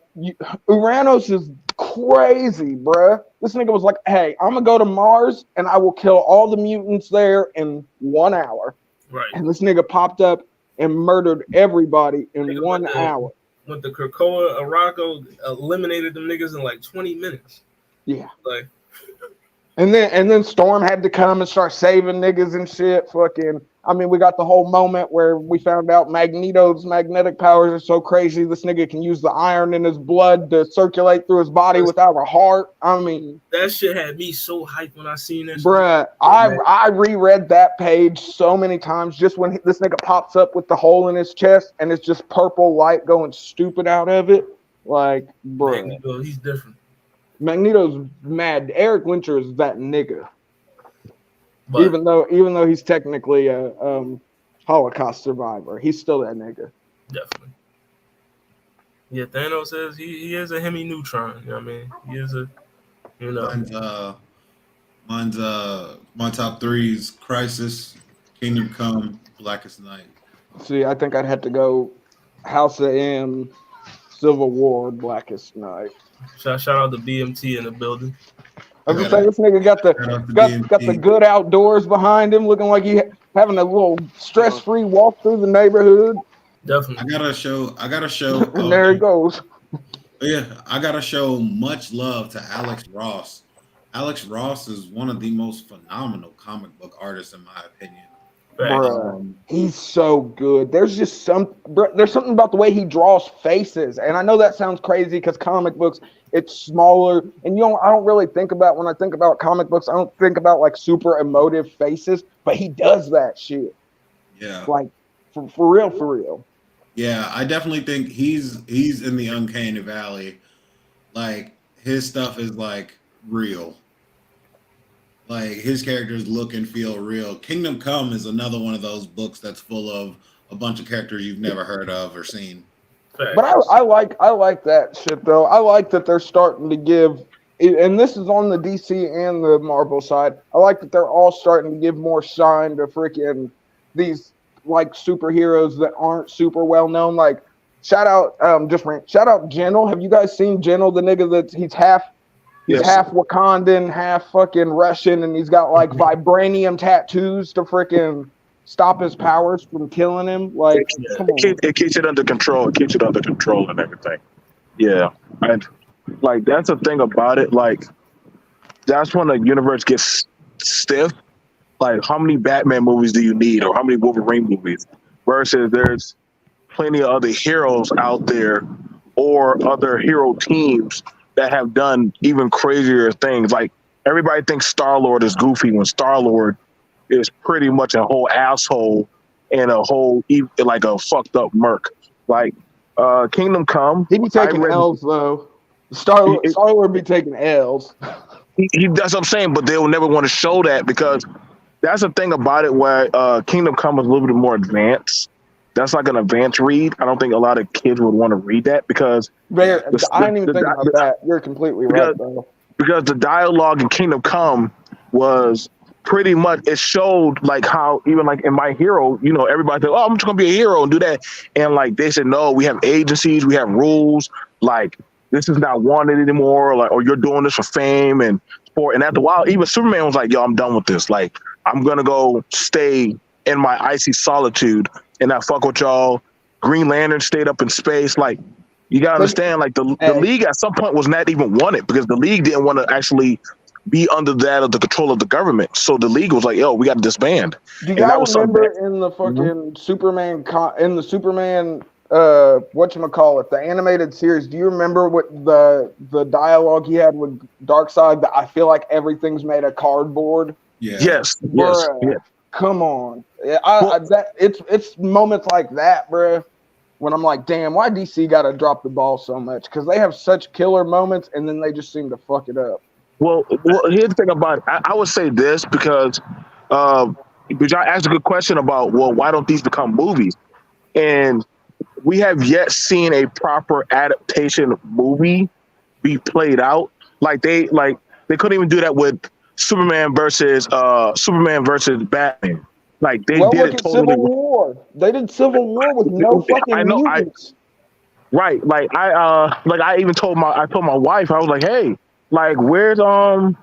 Speaker 2: Uranus is crazy, bruh. This nigga was like, hey, I'm gonna go to Mars and I will kill all the mutants there in 1 hour.
Speaker 1: Right.
Speaker 2: And this nigga popped up and murdered everybody in 1 hour.
Speaker 1: With the Krakoa Araco eliminated them niggas in like 20 minutes.
Speaker 2: Yeah.
Speaker 1: Like
Speaker 2: and then Storm had to come and start saving niggas and shit. Fucking, I mean, we got the whole moment where we found out Magneto's magnetic powers are so crazy. This nigga can use the iron in his blood to circulate through his body without a heart. I mean,
Speaker 1: that shit had me so hyped when I seen that.
Speaker 2: Bruh, I reread that page so many times just when this nigga pops up with the hole in his chest and it's just purple light going stupid out of it. Like, bruh.
Speaker 1: Magneto, he's different.
Speaker 2: Magneto's mad. Eric Winter is that nigga. But, even though he's technically a Holocaust survivor, he's still that nigga.
Speaker 1: Definitely. Yeah, Thanos says he is a Hemi Neutron. You know what I mean? He is a, you know.
Speaker 3: Mine's my top 3 is Crisis, Kingdom Come, Blackest Night.
Speaker 2: See, I think I'd have to go House of M, Civil War, Blackest Night.
Speaker 1: Shout out to BMT in the building.
Speaker 2: I was gonna say this nigga got the good outdoors behind him, looking like having a little stress-free walk through the neighborhood.
Speaker 1: Definitely.
Speaker 3: I gotta show.
Speaker 2: And there it goes.
Speaker 3: Yeah, I gotta show much love to Alex Ross. Alex Ross is one of the most phenomenal comic book artists, in my opinion.
Speaker 2: Bruh, he's so good. There's just there's something about the way he draws faces, and I know that sounds crazy because comic books, it's smaller, and I don't really think about, when I think about comic books, I don't think about like super emotive faces, but he does that shit.
Speaker 3: Yeah,
Speaker 2: like for real.
Speaker 3: Yeah, I definitely think he's in the uncanny valley. Like his stuff is like real. Like his characters look and feel real. Kingdom Come is another one of those books that's full of a bunch of characters you've never heard of or seen.
Speaker 2: But I like that shit though. I like that they're starting to give, and this is on the DC and the Marvel side. I like that they're all starting to give more shine to freaking these like superheroes that aren't super well known. Like shout out General. Have you guys seen General? The nigga he's half Wakandan, half fucking Russian, and he's got like vibranium tattoos to freaking stop his powers from killing him. Like, come on.
Speaker 4: It keeps it under control. It keeps it under control and everything. Yeah, and like that's the thing about it. Like, that's when the universe gets stiff. Like, how many Batman movies do you need, or how many Wolverine movies? Versus there's plenty of other heroes out there, or other hero teams that have done even crazier things. Like, everybody thinks Star-Lord is goofy when Star-Lord is pretty much a whole asshole and like a fucked up merc. Like, Kingdom Come.
Speaker 2: He be taking L's though. Star-Lord be taking L's.
Speaker 4: That's what I'm saying, but they'll never want to show that because that's the thing about it where Kingdom Come is a little bit more advanced. That's like an advanced read. I don't think a lot of kids would want to read that because
Speaker 2: I didn't even think about that. You're completely right, though.
Speaker 4: Because the dialogue in Kingdom Come was pretty much, it showed like how even like in My Hero, everybody said, "Oh, I'm just gonna be a hero and do that," and like they said, "No, we have agencies, we have rules. Like this is not wanted anymore. Like, or you're doing this for fame and sport." And after a while, even Superman was like, "Yo, I'm done with this. Like, I'm gonna go stay in my icy solitude and not fuck with y'all." Green Lantern stayed up in space. Like, you gotta understand, like the League at some point was not even wanted because the League didn't want to actually be under the control of the government. So the League was like, "Yo, we got to disband."
Speaker 2: Do you guys remember in the fucking Superman whatchamacallit, the animated series, do you remember what the dialogue he had with Darkseid that I feel like everything's made of cardboard?
Speaker 3: Yeah.
Speaker 4: Yes.
Speaker 2: Bruh,
Speaker 4: Yes.
Speaker 2: Come on. It's moments like that, bro, when I'm like, damn, why DC got to drop the ball so much? Because they have such killer moments, and then they just seem to fuck it up.
Speaker 4: Well, here's the thing about it. I would say this because y'all asked a good question about, well, why don't these become movies? And we have yet seen a proper adaptation movie be played out. Like they couldn't even do that with Superman versus Batman. Like they did it totally.
Speaker 2: Civil War. They did Civil War with no fucking mutants.
Speaker 4: Right. Like I even told my wife, I was like, "Hey, like where's there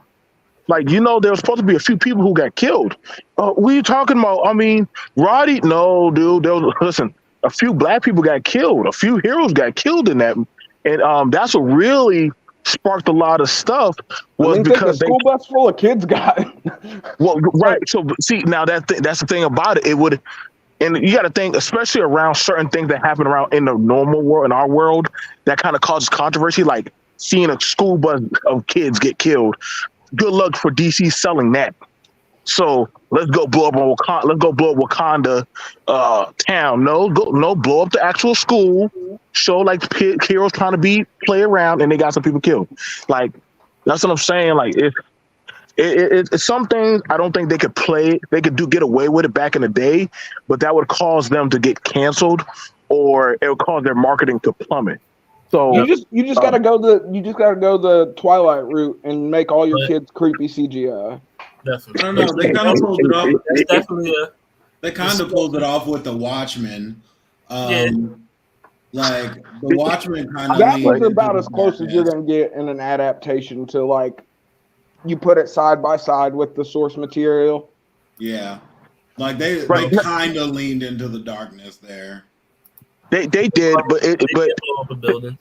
Speaker 4: was supposed to be a few people who got killed. What are you talking about? I mean, Roddy? No, dude. Listen, a few black people got killed. A few heroes got killed in that, and that's what really sparked a lot of stuff. Was because
Speaker 2: the school bus full of kids got.
Speaker 4: Well, right. So see, now that's the thing about it. It would, and you got to think, especially around certain things that happen around in the normal world, in our world, that kind of causes controversy, like seeing a school bus of kids get killed. Good luck for DC selling that. So let's go blow up Wakanda. Let's go blow up Wakanda town. No, blow up the actual school. Show like heroes trying to play around, and they got some people killed. Like that's what I'm saying. Like it's some things I don't think they could play. They could get away with it back in the day, but that would cause them to get canceled, or it would cause their marketing to plummet. So
Speaker 2: you just gotta go the Twilight route and make all your kids creepy CGI.
Speaker 1: Definitely.
Speaker 3: I don't know. They kind of pulled it off.
Speaker 1: It's definitely
Speaker 3: They kind of pulled it off with the Watchmen. Like the Watchmen kind of.
Speaker 2: That was about as close as you're gonna get in an adaptation to like you put it side by side with the source material.
Speaker 3: Yeah. Like they kind of leaned into the darkness there.
Speaker 4: They did, but
Speaker 1: they did blow up a building.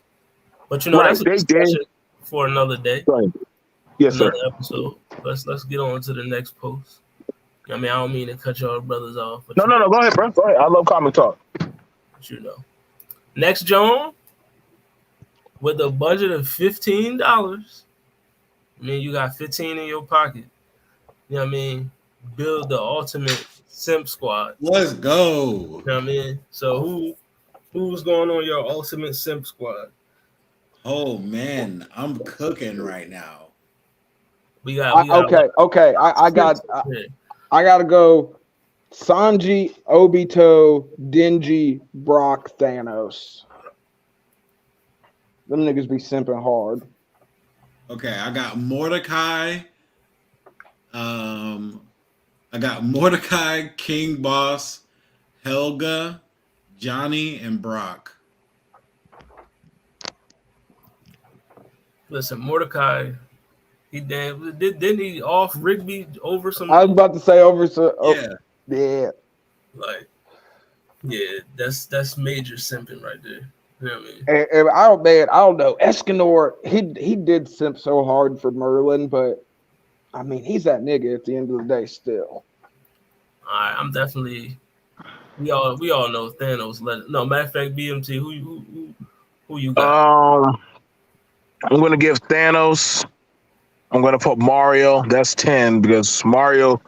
Speaker 1: But you know, that's a discussion for another day.
Speaker 4: Right. Yes,
Speaker 1: another
Speaker 4: sir.
Speaker 1: episode. Let's get on to the next post. I mean, I don't mean to cut y'all brothers off. But
Speaker 4: No. Go ahead, bro. Go ahead. I love comic talk.
Speaker 1: But you know. Next, John, with a budget of $15, I mean, you got 15 in your pocket. You know what I mean? Build the ultimate simp squad.
Speaker 3: Let's go.
Speaker 1: You know what I mean? So who's going on your ultimate simp squad?
Speaker 3: Oh man, I'm cooking right now.
Speaker 1: We got
Speaker 2: okay. I gotta go. Sanji, Obito, Denji, Brock, Thanos. Them niggas be simping hard.
Speaker 3: Okay, I got Mordecai. I got Mordecai, King Boss, Helga, Johnny, and Brock.
Speaker 1: Listen, Mordecai, didn't he off Rigby over some?
Speaker 2: I was about to say over some.
Speaker 3: Yeah.
Speaker 1: Like, yeah, that's major simping right there. You know what I mean?
Speaker 2: And I don't know. Escanor, he did simp so hard for Merlin, but I mean, he's that nigga at the end of the day still.
Speaker 1: All right, I'm definitely. We all know Thanos. No, matter of fact, BMT, who you got?
Speaker 4: I'm gonna give Thanos. I'm gonna put Mario. That's 10 because Mario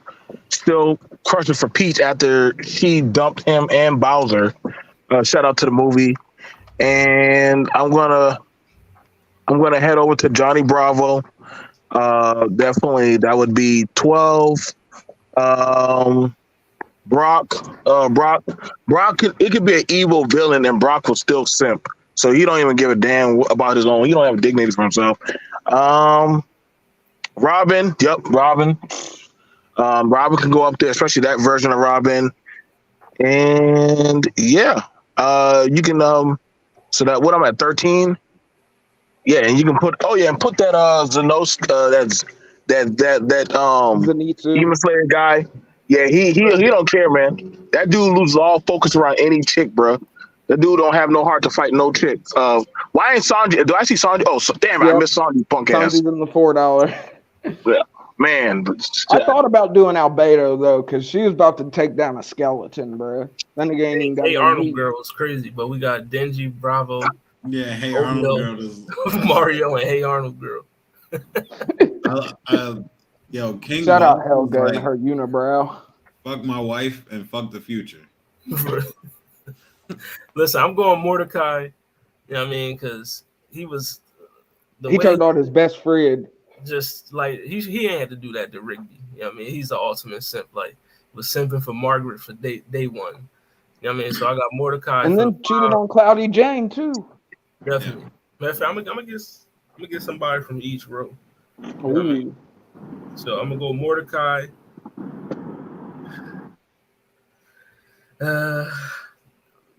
Speaker 4: still crushing for Peach after she dumped him and Bowser. Shout out to the movie. And I'm gonna head over to Johnny Bravo. Definitely that would be 12. Brock. It could be an evil villain, and Brock will still simp. So he don't even give a damn about his own. He don't have dignity for himself. Robin. Yep, Robin. Robin can go up there, especially that version of Robin. And yeah, you can. So that what I'm at 13. Yeah, and you can put put that Zenos that
Speaker 2: Zenitsu.
Speaker 4: Demon Slayer guy. Yeah, he don't care, man. That dude loses all focus around any chick, bro. That dude don't have no heart to fight no chicks. Why ain't Sanji? Do I see Sanji? Oh, damn! Yep. I missed Sanji, punk ass.
Speaker 2: Sanji's in the $4.
Speaker 4: Yeah, man.
Speaker 2: I thought about doing Albedo though, because she was about to take down a skeleton, bro. Then again, ain't got
Speaker 1: Hey
Speaker 2: no
Speaker 1: Arnold
Speaker 2: heat.
Speaker 1: Girl was crazy, but we got Denji, Bravo.
Speaker 3: Yeah, Hey Arnold Girl is
Speaker 1: Mario and Hey Arnold Girl.
Speaker 3: Yo, King
Speaker 2: Shout out
Speaker 3: Boss
Speaker 2: Helga
Speaker 3: like,
Speaker 2: and her unibrow.
Speaker 3: fuck my wife and fuck the future.
Speaker 1: Listen, I'm going Mordecai. You know what I mean? Because he was
Speaker 2: He turned on his best friend.
Speaker 1: just like he ain't had to do that to Rigby. You know what I mean? He's the ultimate simp. Like was simping for Margaret for day one. You know what I mean? So I got Mordecai.
Speaker 2: And then cheated on Cloudy Jane too.
Speaker 1: Definitely. Matter of fact, I'm gonna get somebody from each row. You know what I mean? So I'm gonna go Mordecai.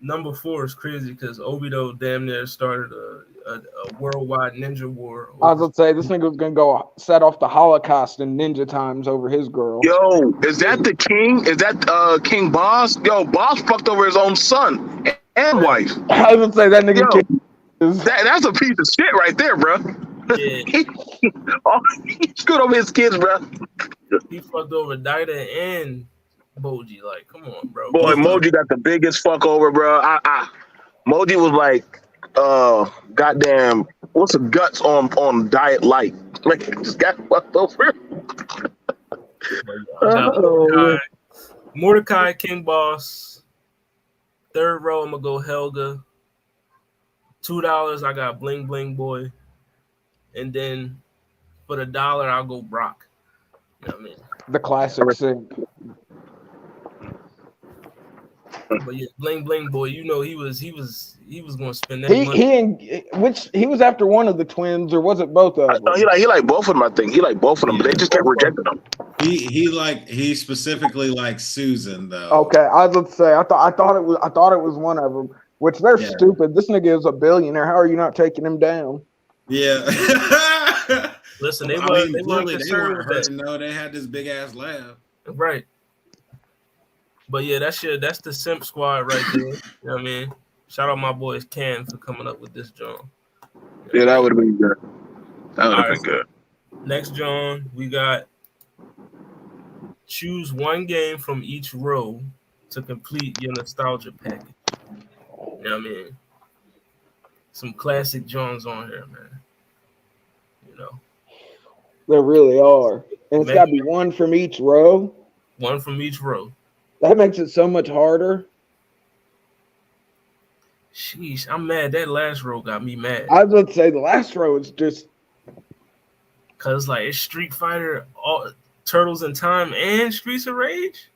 Speaker 1: Number 4 is crazy because Obito damn near started a worldwide ninja war.
Speaker 2: I was gonna say this nigga was gonna go set off the Holocaust in ninja times over his girl.
Speaker 4: Yo, is that the king? Is that King Boss? Yo, Boss fucked over his own son and wife.
Speaker 2: I was gonna say that nigga.
Speaker 4: That's a piece of shit right there, bro.
Speaker 1: Yeah.
Speaker 4: He screwed over his kids, bro.
Speaker 1: He fucked over Daida and Boji. Like, come on, bro.
Speaker 4: Boy, Moji got the biggest fuck over, bro. Moji was like, goddamn, what's the guts on Diet Light? Like, he just got fucked over.
Speaker 1: Mordecai, King Boss. 3rd row, I'm gonna go Helga. $2, I got Bling Bling Boy. And then for the $1, I'll go Brock. You know what I mean?
Speaker 2: The classic sync.
Speaker 1: But yeah, Bling Bling Boy, you know he was gonna spend that money.
Speaker 2: He was after one of the twins, or was it both of them?
Speaker 4: No, he like both of them. I think he like both of them, but they just kept rejecting them.
Speaker 3: He specifically likes Susan though.
Speaker 2: Okay, I was gonna say I thought it was one of them, which they're stupid. This nigga is a billionaire. How are you not taking him down?
Speaker 3: Yeah.
Speaker 1: Listen, they
Speaker 3: weren't
Speaker 1: concerned with that.
Speaker 3: No, they had this big ass lab.
Speaker 1: Right. But yeah, that's the simp squad right there. You know what I mean? Shout out my boys Cam for coming up with this John.
Speaker 4: Yeah, that would have been good. That would
Speaker 1: All
Speaker 4: have
Speaker 1: right.
Speaker 4: been good.
Speaker 1: Next John, we got choose one game from each row to complete your nostalgia package. You know what I mean? Some classic Johns on here, man. You know,
Speaker 2: There really are. And it's got to be one from each row.
Speaker 1: one from each row.
Speaker 2: That makes it so much harder.
Speaker 1: Sheesh, I'm mad. That last row got me mad.
Speaker 2: I was going to say the last row is just.
Speaker 1: Because, like, it's Street Fighter, Turtles in Time, and Streets of Rage.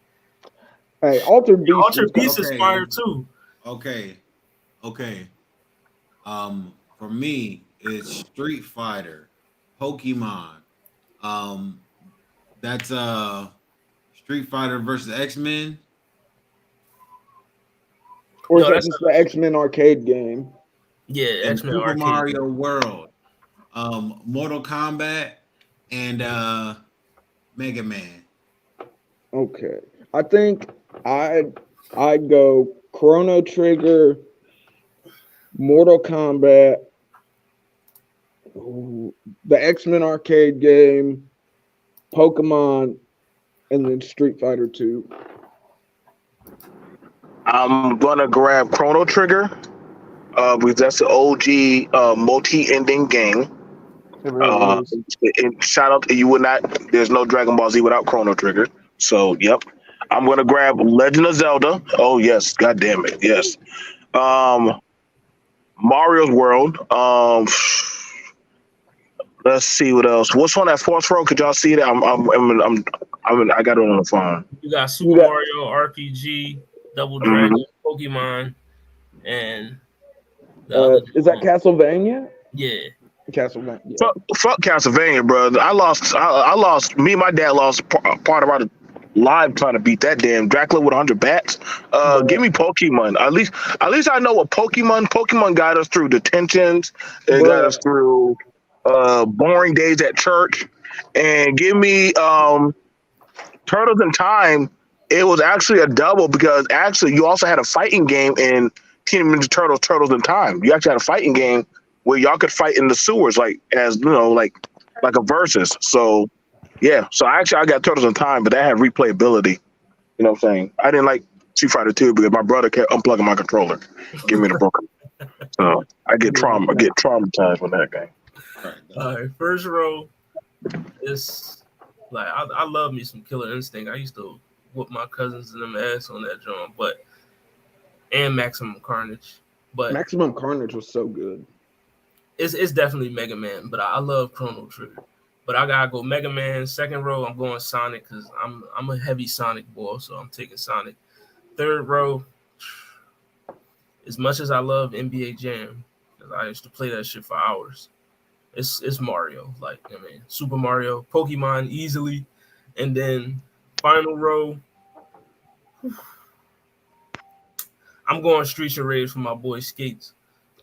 Speaker 2: Hey, Altered Beast.
Speaker 1: Altered Beast is fire, too.
Speaker 3: Okay. For me, it's Street Fighter, Pokemon. That's Street Fighter versus X-Men.
Speaker 2: Or is that just the X-Men arcade game?
Speaker 1: Yeah, X-Men
Speaker 3: Super
Speaker 1: arcade
Speaker 3: Mario
Speaker 1: game.
Speaker 3: World, Mortal Kombat, and Mega Man.
Speaker 2: Okay. I think I'd go Chrono Trigger, Mortal Kombat, the X-Men arcade game, Pokemon, and then Street Fighter 2.
Speaker 4: I'm gonna grab Chrono Trigger, because that's the OG multi-ending game.
Speaker 2: It really is.
Speaker 4: And shout out, you would not. There's no Dragon Ball Z without Chrono Trigger. So, yep. I'm gonna grab Legend of Zelda. Oh yes, god damn it, yes. Mario's World. Let's see what else. What's on that fourth row? Could y'all see that? I got it on the phone.
Speaker 1: You got Super Mario RPG, Double Dragon, Pokemon, and
Speaker 2: is that Castlevania?
Speaker 1: Yeah.
Speaker 2: Castlevania. Yeah.
Speaker 4: Fuck Castlevania, bro. I lost. Me and my dad lost part of our live trying to beat that damn Dracula with 100 bats. Give me Pokemon. At least I know what Pokemon got us through detentions. It got us through boring days at church. And give me Turtles in Time. It was actually a double because actually you also had a fighting game in Teenage Mutant Turtles, Turtles in Time. You actually had a fighting game where y'all could fight in the sewers, like as you know, like a versus. So yeah, so I got Turtles in Time, but that had replayability. You know what I'm saying? I didn't like Street Fighter 2 because my brother kept unplugging my controller, give me the broken. So I get traumatized with that game.
Speaker 1: All right, first row is like I love me some Killer Instinct. I used to whoop my cousins and them ass on that drum, and Maximum Carnage. But
Speaker 2: Maximum Carnage was so good.
Speaker 1: It's definitely Mega Man, but I love Chrono Trigger. But I gotta go Mega Man. Second row, I'm going Sonic because I'm a heavy Sonic boy, so I'm taking Sonic. Third row, as much as I love NBA Jam, because I used to play that shit for hours, it's Mario. Like, I mean, Super Mario, Pokemon easily. And then final row, I'm going Streets of Rage for my boy Skates.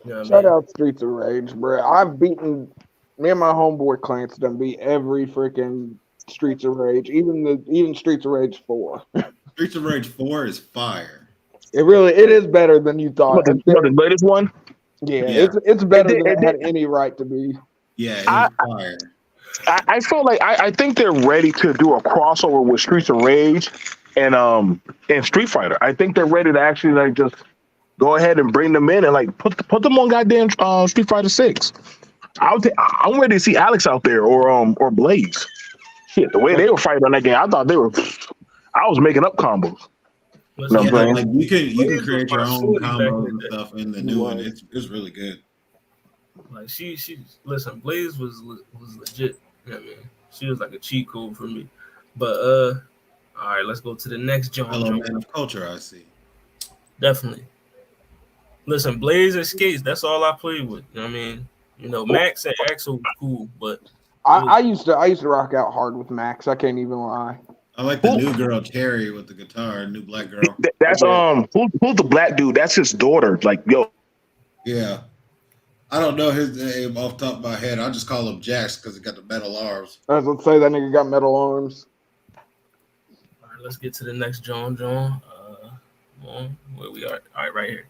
Speaker 1: You know
Speaker 2: Shout out Streets of Rage, bro. I've beaten me and my homeboy Clance done beat every freaking Streets of Rage, even Streets of Rage 4.
Speaker 3: Streets of Rage 4 is fire.
Speaker 2: It is better than you thought.
Speaker 4: The latest one?
Speaker 2: Yeah. It's better than it had any right to be.
Speaker 3: Yeah, it's fire.
Speaker 4: I feel like I think they're ready to do a crossover with Streets of Rage and Street Fighter. I think they're ready to actually like just go ahead and bring them in and like put them on goddamn Street Fighter 6. I'm ready to see Alex out there or Blaze. Shit, the way they were fighting on that game, I thought I was making up combos.
Speaker 3: You know what I'm saying? Like you can create your own combos and stuff in the new one. It's really good.
Speaker 1: Like she listen, Blaze was legit. You know what I mean? She was like a cheat code for me. But all right, let's go to the next John.
Speaker 3: Hello, man of culture, I see.
Speaker 1: Definitely. Listen, Blaze and Skates, that's all I played with. You know what I mean? You know, Max and Axel was cool, but
Speaker 2: I used to rock out hard with Max. I can't even lie.
Speaker 3: I like the new girl Terry with the guitar, new black girl.
Speaker 4: That's who's the black dude? That's his daughter. Like, yo.
Speaker 3: Yeah. I don't know his name off the top of my head. I just call him Jax because he got the metal arms.
Speaker 2: I was gonna say that nigga got metal arms.
Speaker 1: All right, let's get to the next John. Where we are. All right, right here.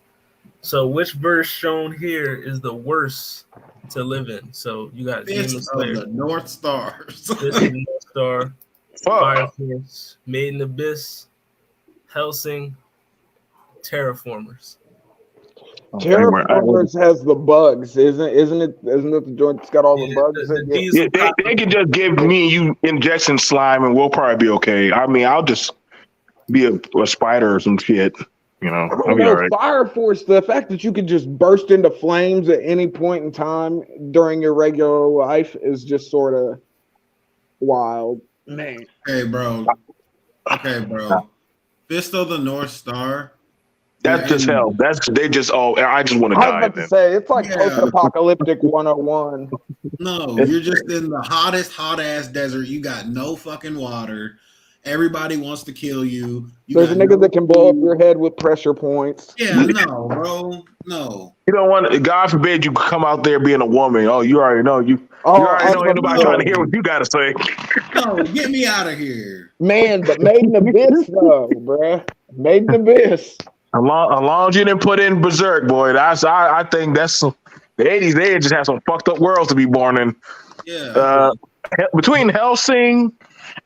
Speaker 1: So which verse shown here is the worst to live in? So you got Demon
Speaker 3: Fist of
Speaker 1: Slayer,
Speaker 3: the North Stars.
Speaker 1: Fist of the North Star, Fire Force, Maiden Abyss, Helsing, Terraformers.
Speaker 2: Terraformers has the bugs, isn't it? Isn't it the joint that's got all the bugs?
Speaker 4: They can just give me and you injection slime, and we'll probably be okay. I mean, I'll just be a spider or some shit. You know, I'll be all right.
Speaker 2: Fire Force, the fact that you could just burst into flames at any point in time during your regular life is just sort of wild, man.
Speaker 3: Okay, bro. Fist of the North Star.
Speaker 4: That's just hell. I just want to die.
Speaker 2: I was about to say it's like post-apocalyptic 101.
Speaker 3: No, you're just in the hot ass desert. You got no fucking water. Everybody wants to kill you.
Speaker 2: There's a nigga that can blow up your head with pressure points.
Speaker 3: Yeah, no, bro. No.
Speaker 4: You don't want to, God forbid you come out there being a woman. Oh, you already know. You already know ain't nobody trying to hear what you got to say.
Speaker 3: No, get me out of here.
Speaker 2: Man, but Maiden Abyss, though, bruh. Maiden Abyss.
Speaker 4: As long as you didn't put in Berserk, boy, I think that's the 80s. They just have some fucked up worlds to be born in.
Speaker 3: Yeah.
Speaker 4: Between Helsing,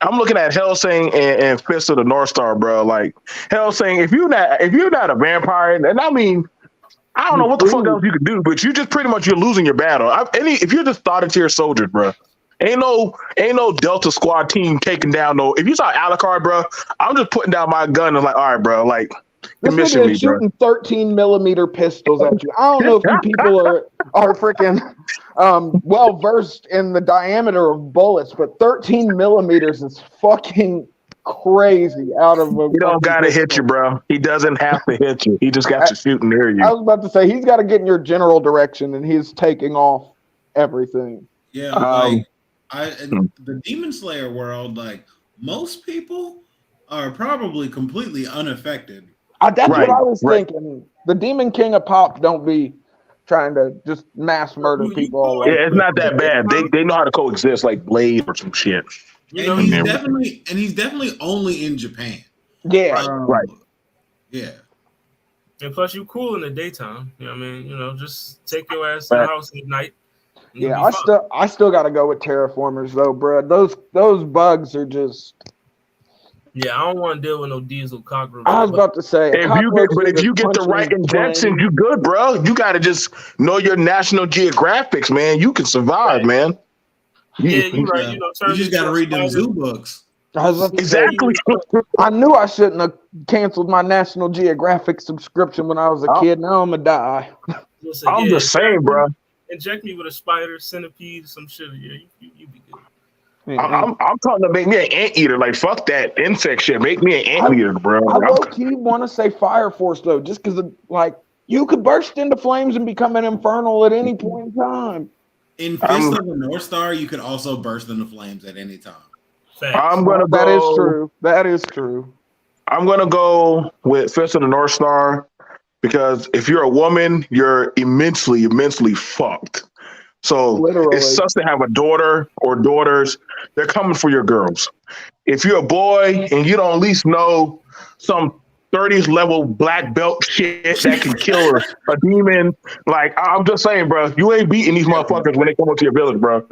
Speaker 4: I'm looking at Helsing and Fist of the North Star, bro. Like Helsing, if you're not a vampire, and I mean, I don't know what the fuck else you could do, but you just pretty much you're losing your battle. If you're just started tier soldiers, bro, ain't no Delta Squad team taking down no. If you saw Alucard, bro, I'm just putting down my gun and like, all right, bro, like.
Speaker 2: This nigga is shooting 13 millimeter pistols at you. I don't know if you people are freaking well versed in the diameter of bullets, but 13 millimeters is fucking crazy. He
Speaker 4: don't gotta hit you, bro. He doesn't have to hit you. He just got to shoot near you.
Speaker 2: I was about to say he's got to get in your general direction, and he's taking off everything.
Speaker 3: Yeah, in the Demon Slayer world, like most people are probably completely unaffected.
Speaker 2: That's what I was thinking. The Demon King of Pop don't be trying to just mass murder people all over.
Speaker 4: Yeah, it's not that bad. They know how to coexist like Blade or some shit.
Speaker 3: And he's definitely only in Japan.
Speaker 2: Yeah.
Speaker 4: Right.
Speaker 3: Yeah.
Speaker 1: And plus you cool in the daytime. You know what I mean? You know, just take your ass to the house at night.
Speaker 2: Yeah, I still gotta go with Terraformers though, bro. Those bugs are just.
Speaker 1: Yeah, I don't want to deal with no diesel cockroach.
Speaker 2: I was about to say,
Speaker 4: if you get the right injection, you good, bro. You got to just know your National Geographics, man. You can survive, man.
Speaker 1: Yeah, you're right. You know,
Speaker 3: you just got to read them zoo books.
Speaker 4: Exactly.
Speaker 2: I knew I shouldn't have canceled my National Geographic subscription when I was a kid. Now I'm gonna die.
Speaker 1: Listen,
Speaker 4: I'm just saying, bro.
Speaker 1: Inject me with a spider, centipede, some shit. Yeah, you be good.
Speaker 4: I'm talking to make me an anteater. Like, fuck that insect shit. Make me an anteater, bro.
Speaker 2: I low-key want to say Fire Force, though, just because, like, you could burst into flames and become an infernal at any point in time.
Speaker 3: In Fist of the North Star, you could also burst into flames at any time.
Speaker 4: I'm going to go...
Speaker 2: That is true. That is true.
Speaker 4: I'm going to go with Fist of the North Star because if you're a woman, you're immensely, immensely fucked. So
Speaker 2: Literally.
Speaker 4: It sucks to have a daughter or daughters. They're coming for your girls. If you're a boy and you don't at least know some 30s level black belt shit that can kill a demon, like I'm just saying, bro, you ain't beating these motherfuckers when they come into your village, bro.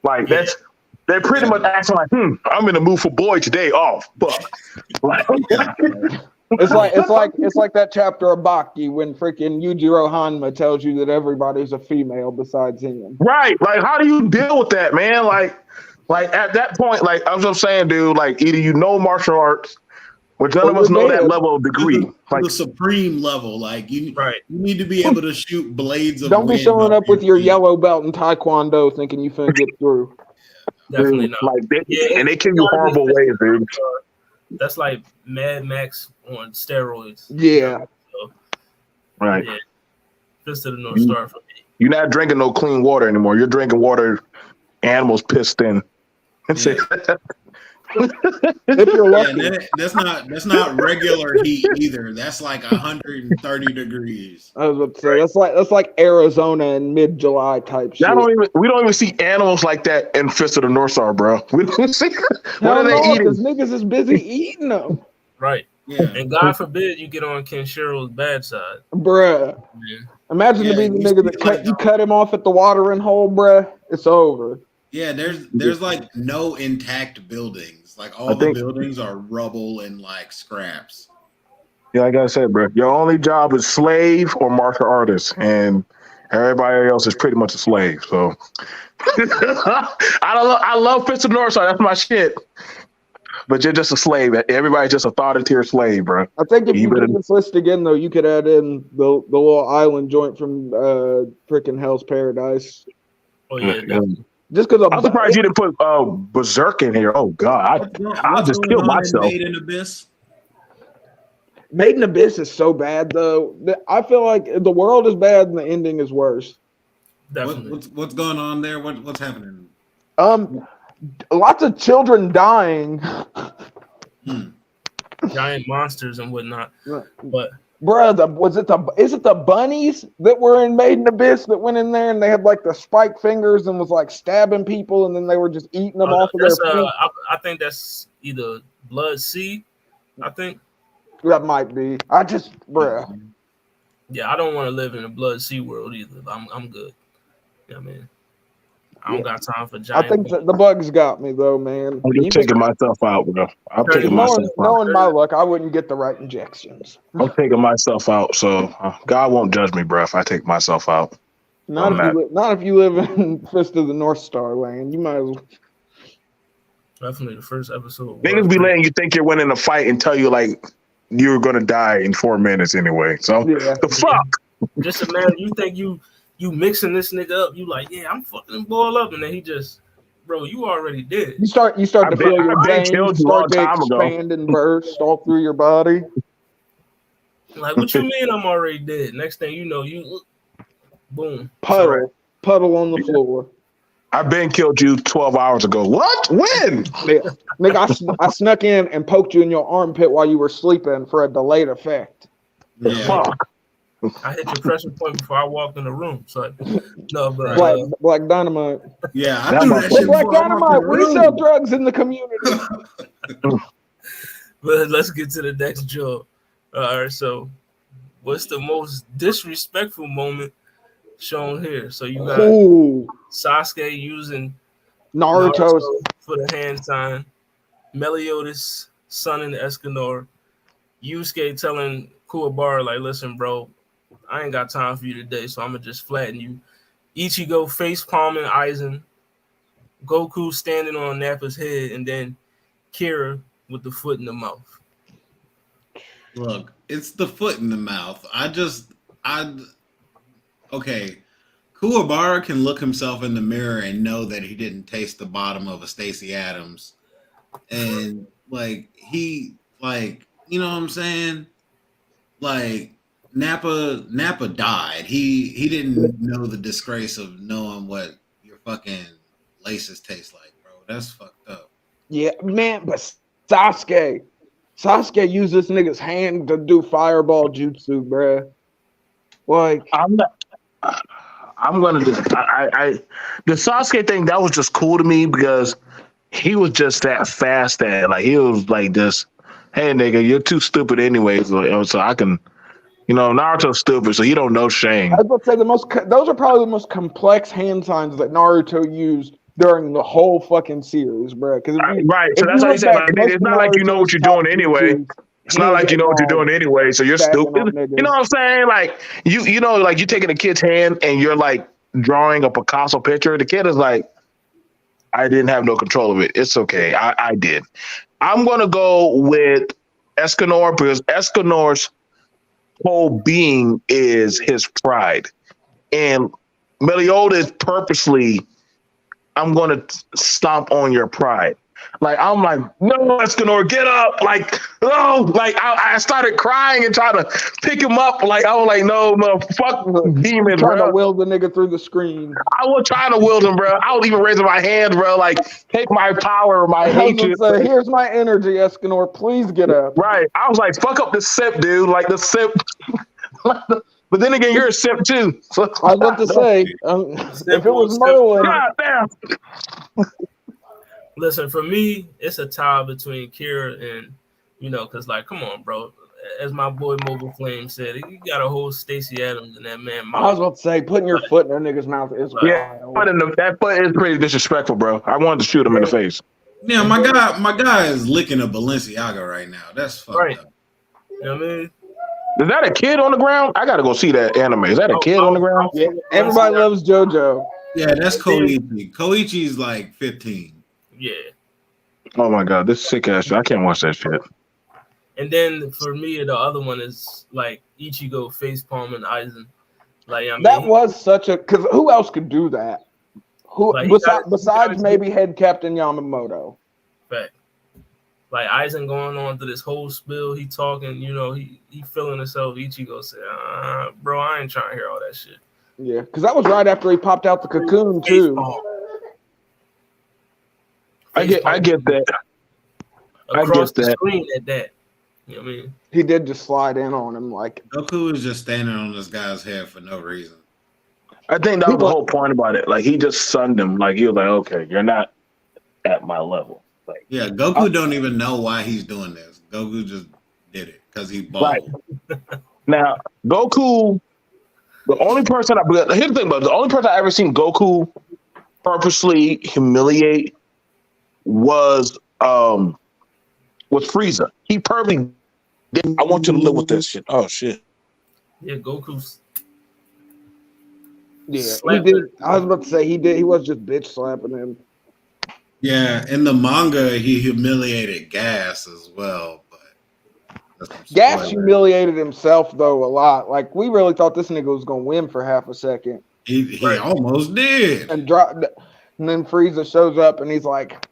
Speaker 4: Like they're pretty much acting like, I'm in the mood for boy today. Oh, fuck.
Speaker 2: It's like that chapter of Baki when freaking Yujiro Hanma tells you that everybody's a female besides him.
Speaker 4: Right. Like, how do you deal with that, man? Like at that point, like I'm just saying, dude, like either you know martial arts, which none of us know that level of degree. Like
Speaker 3: the supreme level. Like you need to be able to shoot blades of
Speaker 2: Don't be
Speaker 3: wind
Speaker 2: showing up with your yellow belt in Taekwondo thinking you finna get through.
Speaker 1: Definitely not.
Speaker 4: Like and they kill you horrible ways, dude.
Speaker 1: That's like Mad Max on steroids.
Speaker 2: Yeah.
Speaker 1: So,
Speaker 4: right.
Speaker 1: Yeah. Fist of the North Star for me.
Speaker 4: You're not drinking no clean water anymore. You're drinking water animals pissed in.
Speaker 2: If you're lucky.
Speaker 3: That's not regular heat either. That's like 130 degrees.
Speaker 2: I was about to say that's like Arizona in mid-July type shit.
Speaker 4: We don't even see animals like that in Fist of the North Star, bro. We don't see. What are they eating?
Speaker 2: Because niggas is busy eating them.
Speaker 1: Right.
Speaker 3: Yeah.
Speaker 1: And God forbid you get on Kenshiro's bad side.
Speaker 2: Bruh.
Speaker 1: Yeah.
Speaker 2: Imagine to be the nigga that cut him off at the watering hole, bruh. It's over.
Speaker 3: Yeah, there's like no intact buildings. Like all the buildings are rubble and like scraps.
Speaker 4: Yeah, like I said, bro, your only job is slave or martial artist, and everybody else is pretty much a slave. So I love Fist of the North Star. That's my shit. But you're just a slave. Everybody's just a thought-tier slave, bro.
Speaker 2: I think if you do this list again, though, you could add in the little island joint from freaking Hell's Paradise.
Speaker 1: Oh yeah.
Speaker 2: Just because
Speaker 4: I'm surprised you didn't put Berserk in here. Oh God, I'll just kill myself.
Speaker 3: Made in Abyss.
Speaker 2: Made in Abyss is so bad, though. I feel like the world is bad and the ending is worse.
Speaker 1: Definitely.
Speaker 3: What's going on there? What's happening?
Speaker 2: Lots of children dying.
Speaker 1: Giant monsters and whatnot. But
Speaker 2: bruh, is it the bunnies that were in Made in Abyss that went in there and they had like the spike fingers and was like stabbing people and then they were just eating them off of their feet?
Speaker 1: I think that's either Blood Sea, I think.
Speaker 2: That might be. Bruh.
Speaker 1: Yeah, I don't want to live in a Blood Sea world either. I'm good. Yeah, man. I don't got time for giant.
Speaker 2: I think the bugs got me though, man.
Speaker 4: I'm just taking myself out, bro. I'm taking myself out.
Speaker 2: Knowing my luck, I wouldn't get the right injections.
Speaker 4: I'm taking myself out, so God won't judge me, bro, if I take myself out.
Speaker 2: Not if you live in Fist of the North Star land. You might as well.
Speaker 1: Definitely the first episode.
Speaker 4: Niggas be letting you think you're winning a fight and tell you like you're gonna die in 4 minutes anyway. So the fuck.
Speaker 1: Just imagine you think you mixing this nigga up. You like, yeah, I'm fucking boil up, and then he just, bro, you already did.
Speaker 2: You start to feel your veins start to expand and burst all through your body.
Speaker 1: Like, what you mean I'm already dead? Next thing you know, you boom.
Speaker 2: Puddle on the floor.
Speaker 4: I've been killed you 12 hours ago. What? When?
Speaker 2: Nigga, I snuck in and poked you in your armpit while you were sleeping for a delayed effect.
Speaker 4: Yeah. Fuck.
Speaker 1: I hit your pressure point before I walked in the room. So no, but
Speaker 2: Black Dynamite.
Speaker 3: Yeah, I do that shit.
Speaker 2: Black Dynamite. We sell drugs in the community.
Speaker 1: But let's get to the next job. All right, so what's the most disrespectful moment shown here? So you got Sasuke using Naruto for the hand sign, Meliodas sunning Escanor, Yusuke telling Kuwabara, like, listen, bro, I ain't got time for you today, so I'm gonna just flatten you. Ichigo face palming Aizen, Goku standing on Nappa's head, and then Kira with the foot in the mouth.
Speaker 3: Look, it's the foot in the mouth. Okay. Kuwabara can look himself in the mirror and know that he didn't taste the bottom of a Stacey Adams. And you know what I'm saying? Like Nappa died. He didn't know the disgrace of knowing what your fucking laces taste like, bro. That's fucked up.
Speaker 2: Yeah, man, but Sasuke used this nigga's hand to do fireball jutsu, bruh. Like
Speaker 4: the Sasuke thing, that was just cool to me because he was just that fast at like he was like this, hey nigga, you're too stupid anyways. So I can, Naruto's stupid, so he don't know shame.
Speaker 2: I was about to say those are probably the most complex hand signs that Naruto used during the whole fucking series, bro.
Speaker 4: Right, so that's why he said like, it's not like you know what you're doing anyway. It's not like you know what you're doing anyway, so you're stupid. You know what I'm saying? Like you know, like you're taking a kid's hand and you're like drawing a Picasso picture. The kid is like, I didn't have no control of it. It's okay. I did. I'm gonna go with Escanor because Escanor's whole being is his pride. And Meliodas purposely, I'm gonna stomp on your pride. Like I'm like, no, Escanor, get up! Like, no, like I started crying and trying to pick him up. Like I was like, no, fuck demon,
Speaker 2: trying
Speaker 4: bro.
Speaker 2: to wield the nigga through the screen.
Speaker 4: I was trying to wield him, bro. I was even raising my hands, bro. Like, take my power, my hatred.
Speaker 2: Say, here's my energy, Escanor. Please get up.
Speaker 4: Right. I was like, fuck up the simp, dude. Like the simp. But then again, you're a simp too. So,
Speaker 2: I was about to say, if it was Merlin.
Speaker 4: God damn.
Speaker 1: Listen, for me, it's a tie between Kira and You know, because like, come on, bro. As my boy Mobile Flame said, you got a whole Stacey Adams in that man mouth.
Speaker 2: I was about to say, putting your foot in that nigga's mouth is wild.
Speaker 4: That foot is pretty disrespectful, bro. I wanted to shoot him in the face.
Speaker 3: Yeah, my guy is licking a Balenciaga right now. That's fucked up.
Speaker 1: You know what I mean?
Speaker 4: Is that a kid on the ground? I gotta go see that anime. Is that a kid on the ground?
Speaker 2: Yeah, everybody loves JoJo.
Speaker 3: Yeah, that's Koichi. Koichi's like 15.
Speaker 1: Yeah.
Speaker 4: Oh my god, this sick ass shit. I can't watch that shit.
Speaker 1: And then for me, the other one is like Ichigo facepalm and Aizen. Like, I mean,
Speaker 2: that was such a because who else could do that? Who
Speaker 1: like,
Speaker 2: besides maybe head captain Yamamoto?
Speaker 1: Fact. Like Aizen going on through this whole spill, he talking, you know, he feeling himself. Ichigo said, "Bro, I ain't trying to hear all that shit."
Speaker 2: Yeah, because that was right after he popped out the cocoon too.
Speaker 4: I get that.
Speaker 1: Across the screen at that. You know what I mean?
Speaker 2: He did just slide in on him like
Speaker 3: Goku was just standing on this guy's head for no reason.
Speaker 4: I think that was the whole point about it. Like he just sunned him. Like he was like, "Okay, you're not at my level." Like,
Speaker 3: yeah, Goku don't even know why he's doing this. Goku just did it because he balled.
Speaker 4: Right. Now, Goku, here's the thing, but the only person I ever seen Goku purposely humiliate was Frieza. He purposely didn't. I want you to live with this shit. Oh shit.
Speaker 1: Yeah, Goku's.
Speaker 2: Yeah, he did. I was about to say he did. He was just bitch slapping him.
Speaker 3: Yeah, in the manga, he humiliated Gas as well. But
Speaker 2: Gas humiliated himself though a lot. Like we really thought this nigga was gonna win for half a second.
Speaker 3: He almost did.
Speaker 2: And then Frieza shows up and he's like,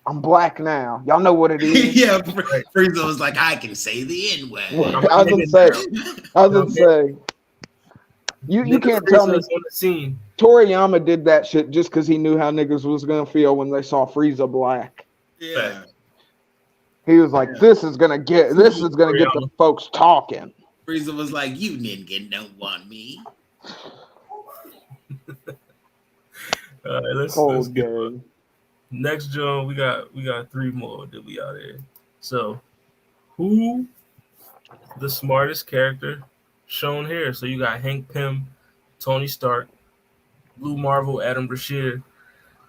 Speaker 2: "I'm black now. Y'all know what it is."
Speaker 3: Yeah, Frieza was like, "I can say the N-word."
Speaker 2: I was gonna say. You can't tell me Toriyama did that shit just because he knew how niggas was gonna feel when they saw Frieza black.
Speaker 3: Yeah.
Speaker 2: He was like, "This is gonna get the folks talking."
Speaker 3: Frieza was like, "You nigga don't want me."
Speaker 1: All right, let's get on. Next, John, we got 3 more that we out here. So, who the smartest character shown here? So you got Hank Pym, Tony Stark, Blue Marvel, Adam Brashear,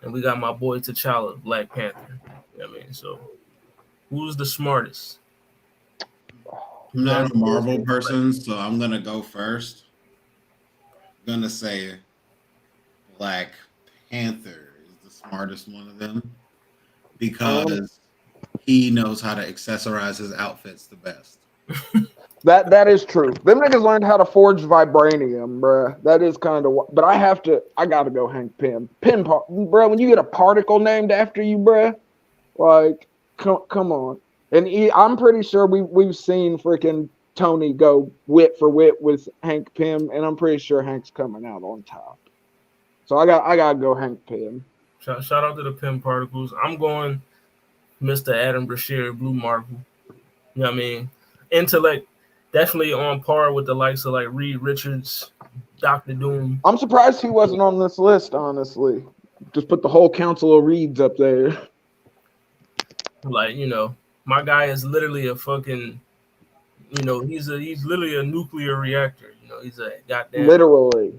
Speaker 1: and we got my boy T'Challa, Black Panther. You know what I mean? So who's the smartest?
Speaker 3: I'm not a Marvel person, so I'm gonna go first. I'm gonna say Black Panther is the smartest one of them because he knows how to accessorize his outfits the best.
Speaker 2: That is true. Them niggas learned how to forge vibranium, bruh. That is kind of what. But I gotta go Hank Pym. Bruh, when you get a particle named after you, bruh, like, come on. And I'm pretty sure we've seen freaking Tony go wit for wit with Hank Pym, and I'm pretty sure Hank's coming out on top. So I gotta go Hank Pym.
Speaker 1: Shout out to the Pym particles. I'm going Mr. Adam Brashear, Blue Marvel. You know what I mean? Intellect. Definitely on par with the likes of like Reed Richards, Dr. Doom.
Speaker 2: I'm surprised he wasn't on this list, honestly. Just put the whole council of Reeds up there.
Speaker 1: Like, you know, my guy is literally a fucking, you know, he's literally a nuclear reactor. You know, he's a goddamn
Speaker 2: literally,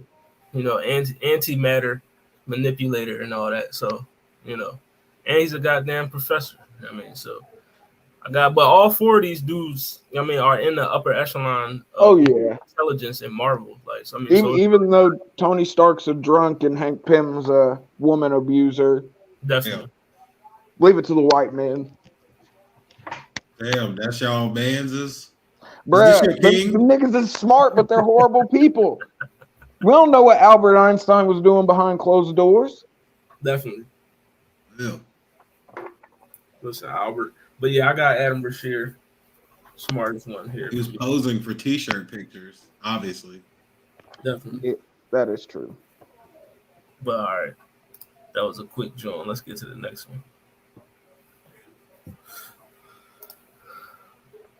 Speaker 2: you
Speaker 1: know, antimatter manipulator and all that. So, you know, and he's a goddamn professor. I mean, so. But all 4 of these dudes, I mean, are in the upper echelon of intelligence in Marvel. Like, so, I mean,
Speaker 2: even though Tony Stark's a drunk and Hank Pym's a woman abuser,
Speaker 1: definitely
Speaker 2: leave it to the white man.
Speaker 3: Damn, that's y'all manses.
Speaker 2: Bruh, the niggas is smart, but they're horrible people. We don't know what Albert Einstein was doing behind closed doors.
Speaker 1: Definitely.
Speaker 3: Yeah.
Speaker 1: Listen, Albert. But yeah, I got Adam Brashear, smartest one here.
Speaker 3: He was posing for T-shirt pictures, obviously.
Speaker 1: Definitely.
Speaker 2: That is true.
Speaker 1: But all right, that was a quick joint. Let's get to the next one.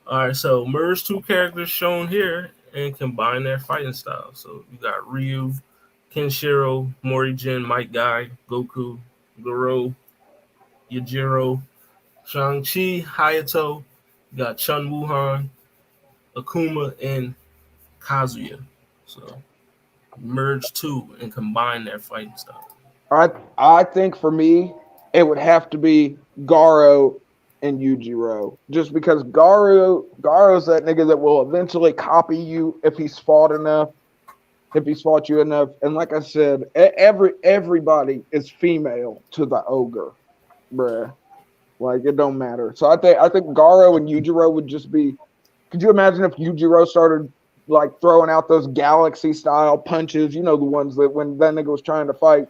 Speaker 1: All right, so merge 2 characters shown here and combine their fighting styles. So you got Ryu, Kenshiro, Morihei, Might Guy, Goku, Goro, Yajiro, Shang-Chi, Hayato, You got Chun Wuhan, Akuma, and Kazuya. So merge two and combine their fighting style.
Speaker 2: I think for me, it would have to be Garo and Yujiro. Just because Garo's that nigga that will eventually copy you if he's fought enough, if he's fought you enough. And like I said, everybody is female to the ogre, bruh. Like it don't matter. So I think Garo and Yujiro would just be. Could you imagine if Yujiro started like throwing out those galaxy style punches? You know, the ones that when that nigga was trying to fight.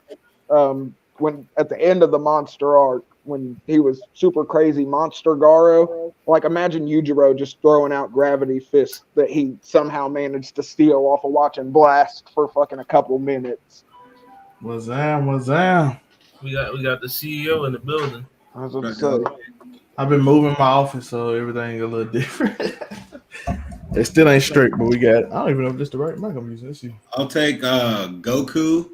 Speaker 2: When at the end of the monster arc, when he was super crazy monster Garo, like imagine Yujiro just throwing out gravity fists that he somehow managed to steal off of watching Blast for fucking a couple minutes.
Speaker 5: What's that?
Speaker 1: We got the CEO in the building.
Speaker 2: I was going to say.
Speaker 5: I've been moving my office, so everything a little different. It still ain't straight, but we got. I don't even know if this the right mic I'm using. Let's see.
Speaker 3: I'll take Goku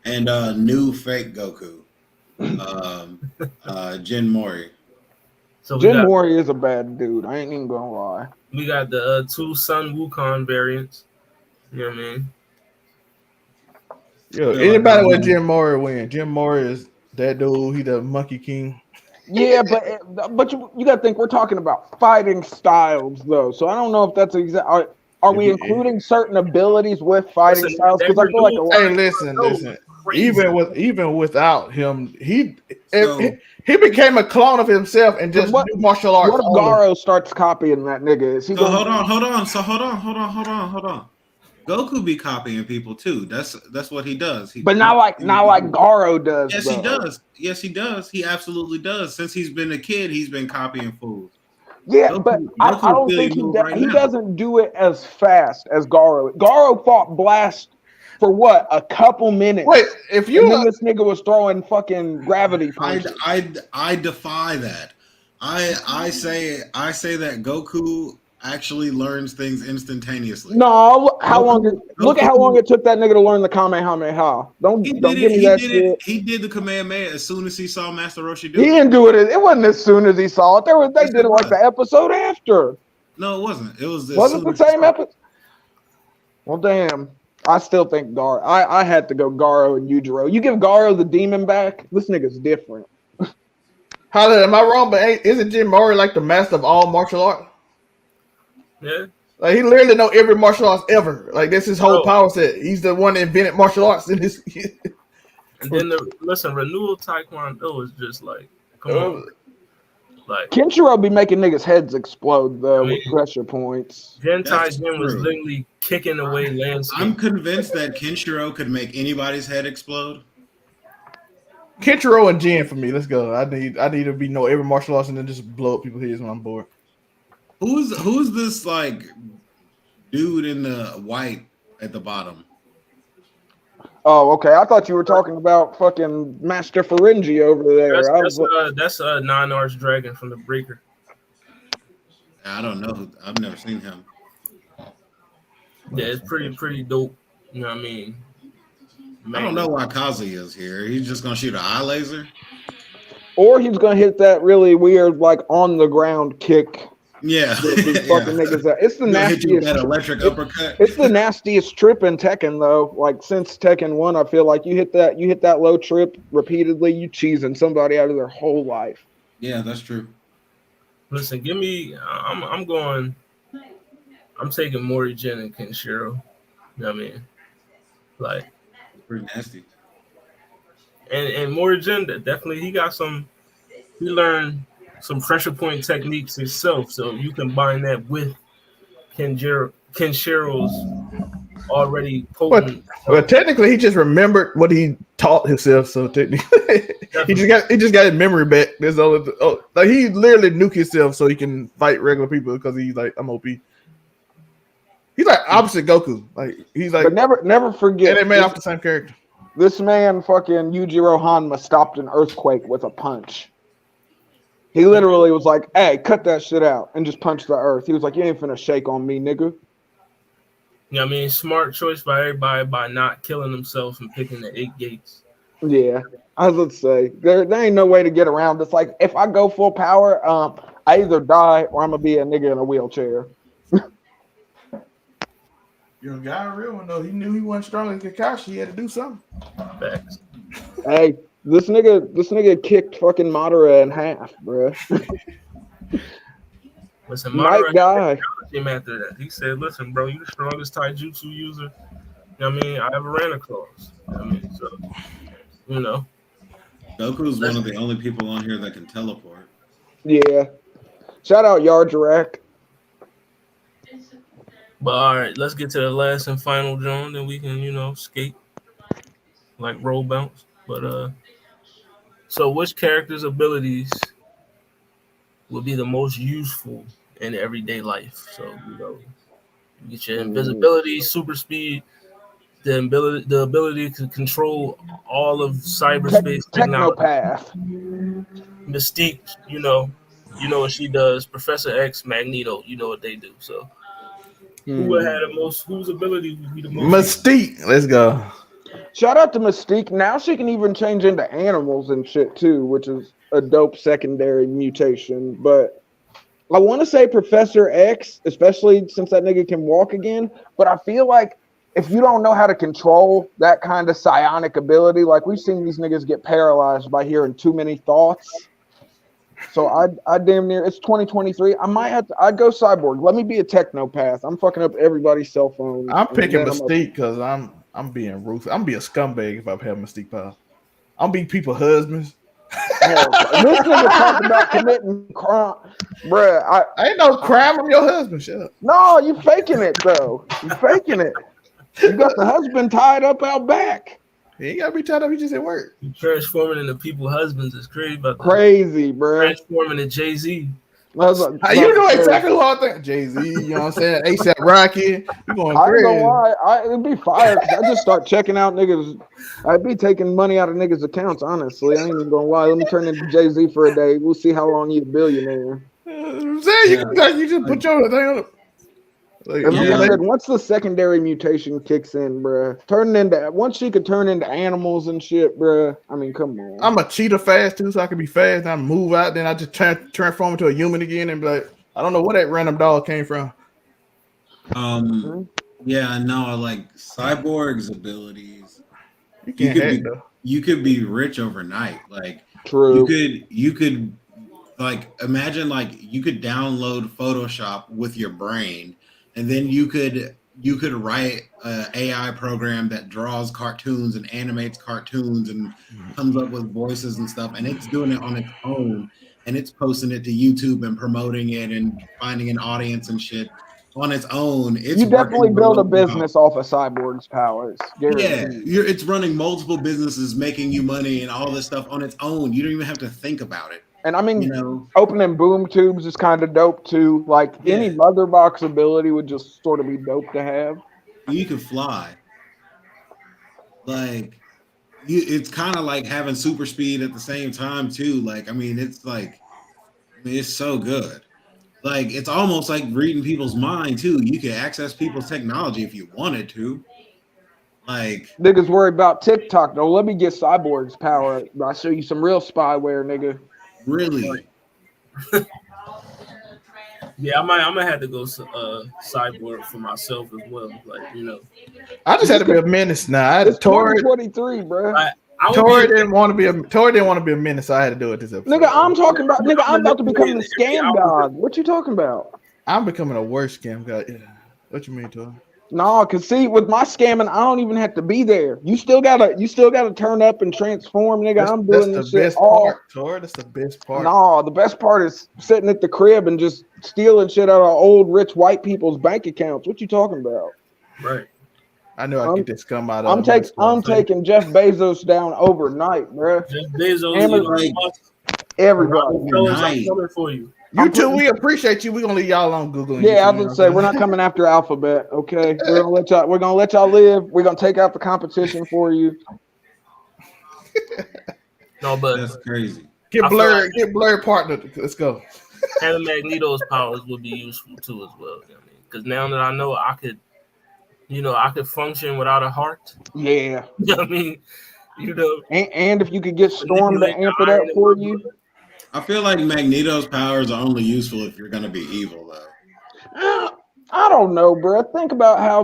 Speaker 3: and new fake Goku, Jin Mori.
Speaker 2: So Jin Mori is a bad dude. I ain't even gonna lie.
Speaker 1: We got the two Sun Wukong variants. You know what I mean?
Speaker 5: Yo, anybody with Jin Mori win. Jin Mori is that dude. He the Monkey King.
Speaker 2: Yeah, but you got to think we're talking about fighting styles though. So I don't know if that's exact. Are we including certain abilities with fighting styles? Because I feel like
Speaker 5: hey, listen. Even without him, he became a clone of himself and just do martial arts.
Speaker 2: What if Garo starts copying that nigga? Is he
Speaker 3: hold on. Goku be copying people too. That's what he does.
Speaker 2: But not like Garo does.
Speaker 3: Yes, he does. Yes, he does. He absolutely does. Since he's been a kid, he's been copying fools.
Speaker 2: Yeah, Goku, but I don't think he doesn't do it as fast as Garo. Garo fought Blast for what, a couple minutes.
Speaker 5: Wait, if you
Speaker 2: and then this nigga was throwing fucking gravity punches.
Speaker 3: I defy that. I say that Goku actually learns things instantaneously.
Speaker 2: No, look at how long it took that nigga to learn the Kamehameha. Don't give me that shit.
Speaker 3: He did the Kamehameha as soon as he saw Master Roshi do
Speaker 2: it. He didn't do it. It wasn't as soon as he saw it. They did it like the episode after.
Speaker 3: No, it wasn't. It was.
Speaker 2: Was it the same episode? Well, damn. I still think Garo. I had to go Garo and Yujiro. You give Garo the demon back, this nigga's different.
Speaker 5: Am I wrong? But isn't Jin Mori like the master of all martial art?
Speaker 1: Yeah.
Speaker 5: Like he literally know every martial arts ever. Like that's his whole power set. He's the one that invented martial arts in his.
Speaker 1: And then Renewal Taekwondo is just like, come on. Like
Speaker 2: Kenshiro be making niggas' heads explode though with pressure points.
Speaker 1: Gentai Jin was literally kicking away landscape.
Speaker 3: I'm convinced that Kenshiro could make anybody's head explode.
Speaker 5: Kenshiro and Jin for me. Let's go. I need to know every martial arts and then just blow up people's heads when I'm bored.
Speaker 3: Who's this like dude in the white at the bottom?
Speaker 2: Oh, okay. I thought you were talking about fucking Master Ferengi over there.
Speaker 1: That's a 9-arch dragon from the Breaker.
Speaker 3: I don't know. I've never seen him.
Speaker 1: Yeah, it's pretty dope. You know what I mean?
Speaker 3: I don't know why Kazuya is here. He's just gonna shoot an eye laser,
Speaker 2: or he's gonna hit that really weird like on the ground kick.
Speaker 3: Yeah,
Speaker 2: fucking niggas. It's the nastiest.
Speaker 3: That electric uppercut.
Speaker 2: It's the nastiest trip in Tekken though. Like since Tekken 1, I feel like you hit that low trip repeatedly, you cheesing somebody out of their whole life.
Speaker 3: Yeah, that's true.
Speaker 1: Listen, give me. I'm taking Morihei and Kenshiro. You know what I mean? Like
Speaker 3: pretty nasty.
Speaker 1: And Morihei definitely he learned some pressure point techniques himself, so you combine that with Kenshiro's already potent.
Speaker 5: Well, technically, he just remembered what he taught himself. So technically, he just got his memory back. There's like he literally nuked himself so he can fight regular people because he's like I'm OP. He's like opposite Goku. Like he's like,
Speaker 2: but never forget.
Speaker 5: And they made off the same character.
Speaker 2: This man, fucking Yujiro Hanma, stopped an earthquake with a punch. He literally was like, hey, cut that shit out, and just punched the earth. He was like, you ain't finna shake on me, nigga.
Speaker 1: Yeah, I mean, smart choice by everybody by not killing themselves and picking the 8 gates.
Speaker 2: Yeah, I was about to say, there ain't no way to get around this. Like, if I go full power, I either die or I'm gonna be a nigga in a wheelchair.
Speaker 5: You're a guy, a real one though. He knew he wasn't strong as Kakashi. He had to do something.
Speaker 1: Facts.
Speaker 2: Hey, this nigga kicked fucking Madara in half, bro.
Speaker 1: Listen,
Speaker 2: Night
Speaker 1: Madara
Speaker 2: guy.
Speaker 1: him after that. He said, "Listen, bro, you the strongest taijutsu user. You know what I mean, I ever ran across. You know what I mean, so you know,
Speaker 3: Goku is one of the only people on here that can teleport.
Speaker 2: Yeah. Shout out Yarjarak.
Speaker 1: but all right, let's get to the last and final John, then we can skate like roll bounce. But so which character's abilities will be the most useful in everyday life? So you get your invisibility, super speed, the ability to control all of cyberspace technology.
Speaker 2: Technopath.
Speaker 1: Mystique, you know what she does. Professor X, Magneto, you know what they do. So who would have the most? Whose ability would be the most?
Speaker 5: Mystique. Let's go.
Speaker 2: Shout out to Mystique. Now she can even change into animals and shit too, which is a dope secondary mutation. But I want to say Professor X, especially since that nigga can walk again. But I feel like if you don't know how to control that kind of psionic ability, like we've seen these niggas get paralyzed by hearing too many thoughts. So I damn near, it's 2023. I'd go cyborg. Let me be a technopath. I'm fucking up everybody's cell phone.
Speaker 5: I'm picking Mystique because I'm being ruthless. I'm be a scumbag if I have Mystique power. I'm beat people husbands.
Speaker 2: This nigga talking about committing crime, bruh.
Speaker 5: I ain't no crime. I'm your husband. Shut up.
Speaker 2: No, you faking it though. You faking it. You got the husband tied up out back.
Speaker 5: He ain't gotta be tied up. He just at work.
Speaker 1: Transforming into people's husbands is crazy.
Speaker 2: Crazy, bro.
Speaker 1: Transforming into Jay-Z.
Speaker 5: You know exactly what I think. Jay-Z, you know what I'm saying? ASAP Rocky. You going crazy.
Speaker 2: I ain't gonna lie. It'd be fire. I just start checking out niggas. I'd be taking money out of niggas' accounts, honestly. I ain't even gonna lie. Let me turn into Jay-Z for a day. We'll see how long you're a billionaire.
Speaker 5: I'm saying you just put your thing on it.
Speaker 2: Like I said, once the secondary mutation kicks in, bruh, once she could turn into animals and shit, bruh. I mean, come on.
Speaker 5: I'm a cheetah fast too, so I can be fast. And I move out, then I just transform into a human again and be like, I don't know where that random dog came from.
Speaker 3: Yeah, no, like Cyborg's abilities.
Speaker 5: You
Speaker 3: could be rich overnight. Like
Speaker 2: true.
Speaker 3: You could like imagine like you could download Photoshop with your brain. And then you could write an AI program that draws cartoons and animates cartoons and comes up with voices and stuff, and it's doing it on its own, and it's posting it to YouTube and promoting it and finding an audience and shit on its own.
Speaker 2: You definitely build a business off of Cyborg's powers. Guaranteed.
Speaker 3: Yeah, it's running multiple businesses, making you money and all this stuff on its own. You don't even have to think about it.
Speaker 2: And I mean, opening boom tubes is kind of dope too. Like any mother box ability would just sort of be dope to have.
Speaker 3: You can fly. Like, it's kind of like having super speed at the same time too. Like, I mean, it's so good. Like, it's almost like reading people's mind too. You can access people's technology if you wanted to. Like,
Speaker 2: niggas worry about TikTok though. Let me get Cyborg's power. I'll show you some real spyware, nigga.
Speaker 3: Really?
Speaker 1: Yeah, I'm gonna have to go cyborg for myself as well. Like,
Speaker 5: I just had to be a menace now.
Speaker 2: It's 2023, bro.
Speaker 5: Tori didn't want to be a menace, so I had to do it this episode.
Speaker 2: Nigga, I'm about to become the scam god. What you talking about?
Speaker 5: I'm becoming a worse scam god. Yeah. What you mean, Tori?
Speaker 2: No, cause see, with my scamming, I don't even have to be there. You still gotta turn up and transform, nigga. I'm doing this shit all.
Speaker 5: That's the best part.
Speaker 2: No, the best part is sitting at the crib and just stealing shit out of old rich white people's bank accounts. What you talking about?
Speaker 1: Right.
Speaker 5: I know I get this scum out of.
Speaker 2: I'm taking Jeff Bezos down overnight, bro.
Speaker 1: Jeff Bezos,
Speaker 2: everybody.
Speaker 1: I'm coming for you.
Speaker 5: You too. We appreciate you. We're gonna leave y'all alone Googling.
Speaker 2: Yeah, I was gonna say we're not coming after Alphabet. Okay, we're gonna let y'all live. We're gonna take out the competition for you.
Speaker 1: No, but
Speaker 3: that's crazy.
Speaker 5: Get Blerd partner. Let's go.
Speaker 1: Having Magneto's powers would be useful too as well. Because now that I know I could function without a heart.
Speaker 2: Yeah.
Speaker 1: I mean,
Speaker 2: and if you could get Storm to amp it up for you.
Speaker 3: I feel like Magneto's powers are only useful if you're gonna be evil, though.
Speaker 2: I don't know, bro. Think about how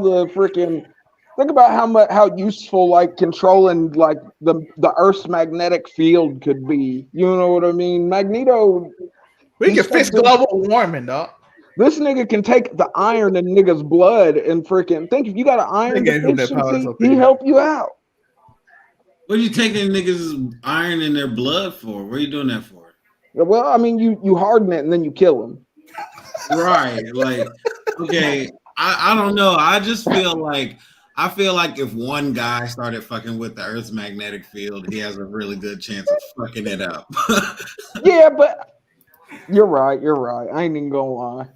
Speaker 2: how useful like controlling like the Earth's magnetic field could be. You know what I mean? Magneto.
Speaker 5: We can fix global warming, dog.
Speaker 2: This nigga can take the iron in niggas' blood and freaking think if you got an iron deficiency, he help you out.
Speaker 3: What are you taking niggas' iron in their blood for? What are you doing that for?
Speaker 2: Well, I mean, you harden it and then you kill him.
Speaker 3: Right. Like, okay, I don't know. I feel like if one guy started fucking with the Earth's magnetic field, he has a really good chance of fucking it up.
Speaker 2: Yeah, but you're right. I ain't even gonna lie.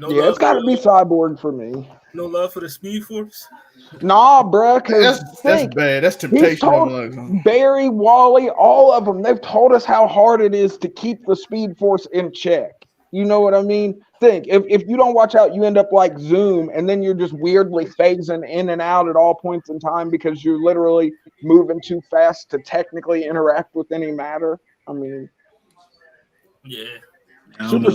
Speaker 2: It's got to be Cyborg for me.
Speaker 1: No love for the Speed Force?
Speaker 2: Nah, bro, because
Speaker 5: that's bad. That's temptation.
Speaker 2: Barry, Wally, all of them, they've told us how hard it is to keep the Speed Force in check. You know what I mean? Think, if you don't watch out, you end up like Zoom, and then you're just weirdly phasing in and out at all points in time because you're literally moving too fast to technically interact with any matter. I mean,
Speaker 1: yeah.
Speaker 2: Super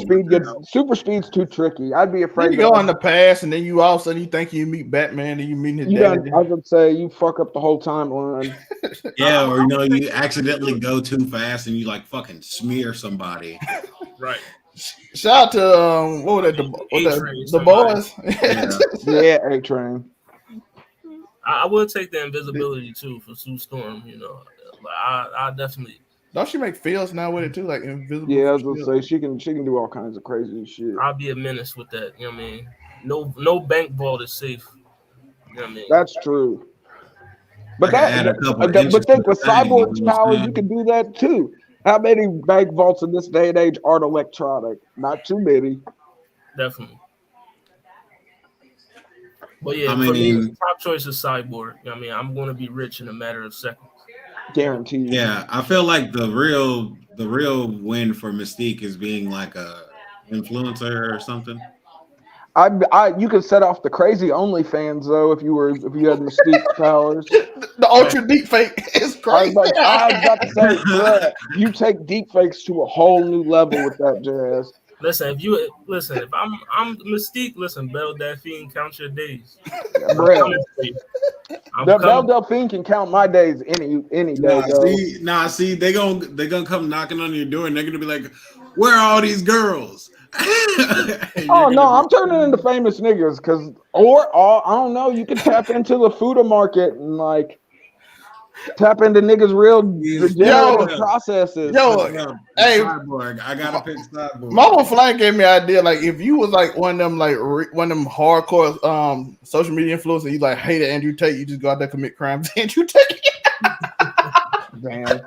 Speaker 2: speed's too tricky. I'd be afraid.
Speaker 5: You go in the past, and then you all of a sudden you think you meet Batman, and you meet his dad.
Speaker 2: I would say you fuck up the whole timeline.
Speaker 3: Yeah, or you accidentally go too fast, and you like fucking smear somebody.
Speaker 1: Right.
Speaker 5: Shout out to what was that? The boys.
Speaker 2: Yeah, A-Train.
Speaker 1: I would take the invisibility too for Sue Storm. You know, I definitely.
Speaker 5: Don't she make fields now with it too, like invisible?
Speaker 2: Yeah, I was gonna say she can do all kinds of crazy shit.
Speaker 1: I'll be a menace with that. You know what I mean? No bank vault is safe. You know what I mean?
Speaker 2: That's true. But think with Cyborg's powers, you can do that too. How many bank vaults in this day and age aren't electronic? Not too many.
Speaker 1: Definitely. But yeah, for me, top choice is Cyborg. You know what I mean, I'm going to be rich in a matter of seconds.
Speaker 2: Guaranteed.
Speaker 3: Yeah, I feel like the real win for Mystique is being like a influencer or something.
Speaker 2: You could set off the crazy OnlyFans though if you had Mystique's powers.
Speaker 5: The ultra deep fake is crazy.
Speaker 2: I was about to say, bro, you take deep fakes to a whole new level with that jazz.
Speaker 1: Listen, if I'm Mystique, listen, Belle Delphine, count your days.
Speaker 2: Bro, Belle Delphine can count my days any day.
Speaker 3: See, they gonna come knocking on your door and they're gonna be like, "Where are all these girls?"
Speaker 2: Oh no, I'm turning into famous niggas or I don't know. You can tap into the food market and like tap into niggas' real degenerative processes.
Speaker 5: Hey,
Speaker 3: Cyborg, I gotta pick Cyborg.
Speaker 5: Mama Flank gave me an idea. Like, if you was like one of them hardcore social media influencers, you like hated Andrew Tate, you just go out there commit crimes. Andrew Tate.
Speaker 2: Damn.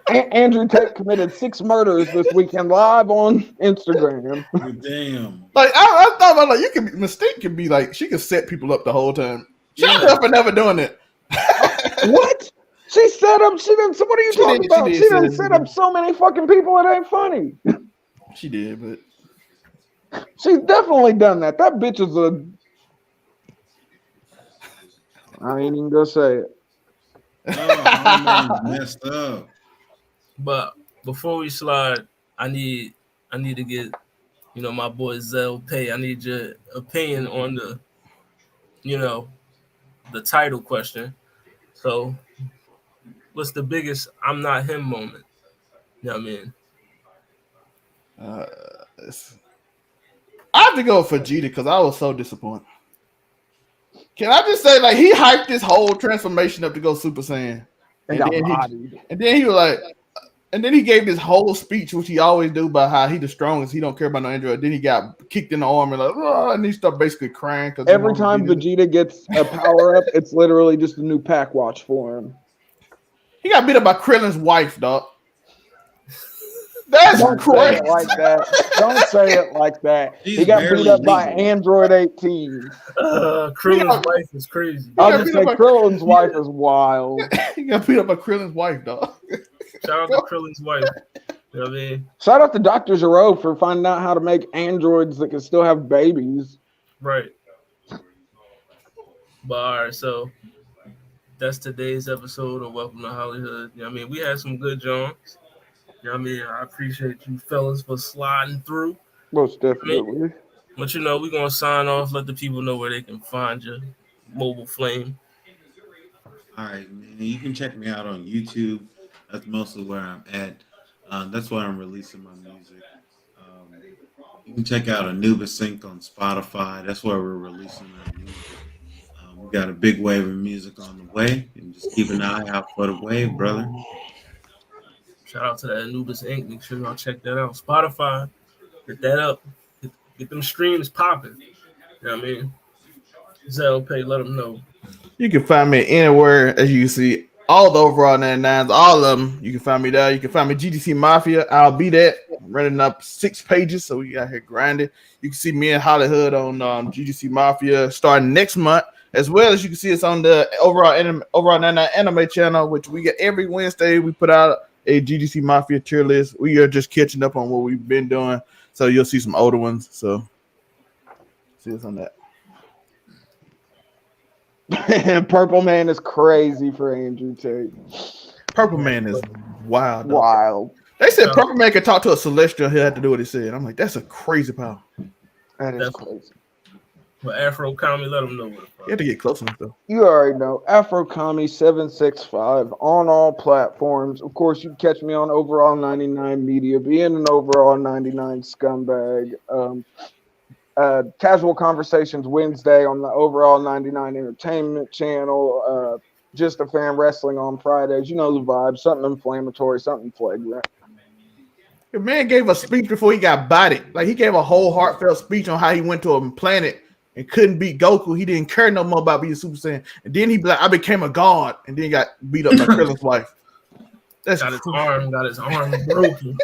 Speaker 2: Andrew Tate committed 6 murders this weekend live on Instagram.
Speaker 3: Damn.
Speaker 5: Like I thought about Mystique could be like she could set people up the whole time. Shut up for never doing it.
Speaker 2: What? She set up. She didn't. So what are you talking about? She didn't set up so many fucking people. It ain't funny.
Speaker 5: She did, but
Speaker 2: she's definitely done that. That bitch is a. I ain't even gonna say it.
Speaker 3: Oh, messed up.
Speaker 1: But before we slide, I need to get, my boy Zell Pay. I need your opinion on the title question. So, what's the biggest "I'm not him" moment? You know what I mean?
Speaker 5: I have to go for Vegeta because I was so disappointed. Can I just say, like, he hyped this whole transformation up to go Super Saiyan, and then he was like, and then he gave this whole speech, which he always do, about how he the strongest, he don't care about no android. Then he got kicked in the arm and and he started basically crying because
Speaker 2: every time Vegeta gets a power up, it's literally just a new pack watch for him.
Speaker 5: He got beat up by Krillin's wife, dog. That's crazy.
Speaker 2: Don't say it like that. He got beat up by Android 18.
Speaker 1: Krillin's wife is crazy.
Speaker 2: I'll just say Krillin's wife is wild.
Speaker 5: He got beat up by Krillin's wife, dog.
Speaker 1: Shout out to Krillin's wife. You know what I mean?
Speaker 2: Shout out to Dr. Gero for finding out how to make androids that can still have babies.
Speaker 1: Right. But all right, so that's today's episode of Welcome to HollyHood. You know what I mean? We had some good Jones. I mean, I appreciate you fellas for sliding through.
Speaker 2: Most
Speaker 1: I
Speaker 2: definitely.
Speaker 1: mean, but we're gonna sign off. Let the people know where they can find you. Mobile Flame.
Speaker 3: All right, man. You can check me out on YouTube. That's mostly where I'm at. That's where I'm releasing my music. Um, you can check out Anubis Sync on Spotify. That's where we're releasing our music. We got a big wave of music on the way, and just keep an eye out for the wave, brother.
Speaker 1: Shout out to that Anubis Inc. Make sure y'all check that out. Spotify, hit that up. Get them streams popping. You know what I mean? Zell Pay, let them know.
Speaker 5: You can find me anywhere, as you see, all the overall 99s, all of them. You can find me there. You can find me GDC Mafia. I'll be that. I'm running up 6 pages, so we got here grinding. You can see me and HollyHood on GDC Mafia starting next month, as well as you can see us on the overall 99 anime channel, which we get every Wednesday. We put out a GDC Mafia tier list. We are just catching up on what we've been doing, so you'll see some older ones. So see us on that.
Speaker 2: Purple Man is crazy for Andrew Tate.
Speaker 5: Purple Man is wild.
Speaker 2: Wild.
Speaker 5: They said Purple Man could talk to a celestial. He had to do what he said. I'm like, that's a crazy power.
Speaker 2: That is crazy.
Speaker 1: But Afro Comedy, let them know what.
Speaker 5: You have to get close enough though.
Speaker 2: You already know. Afro Comedy 765 on all platforms. Of course, you can catch me on Overall 99 Media, being an Overall 99 scumbag. Casual Conversations Wednesday on the Overall 99 Entertainment channel. Just a Fan Wrestling on Fridays. You know the vibe. Something inflammatory, something flagrant.
Speaker 5: The man gave a speech before he got bodied. Like, he gave a whole heartfelt speech on how he went to a planet and couldn't beat Goku. He didn't care no more about being Super Saiyan. And then he be like, I became a god. And then he got beat up by Krillin's wife.
Speaker 1: That's got his arm broken.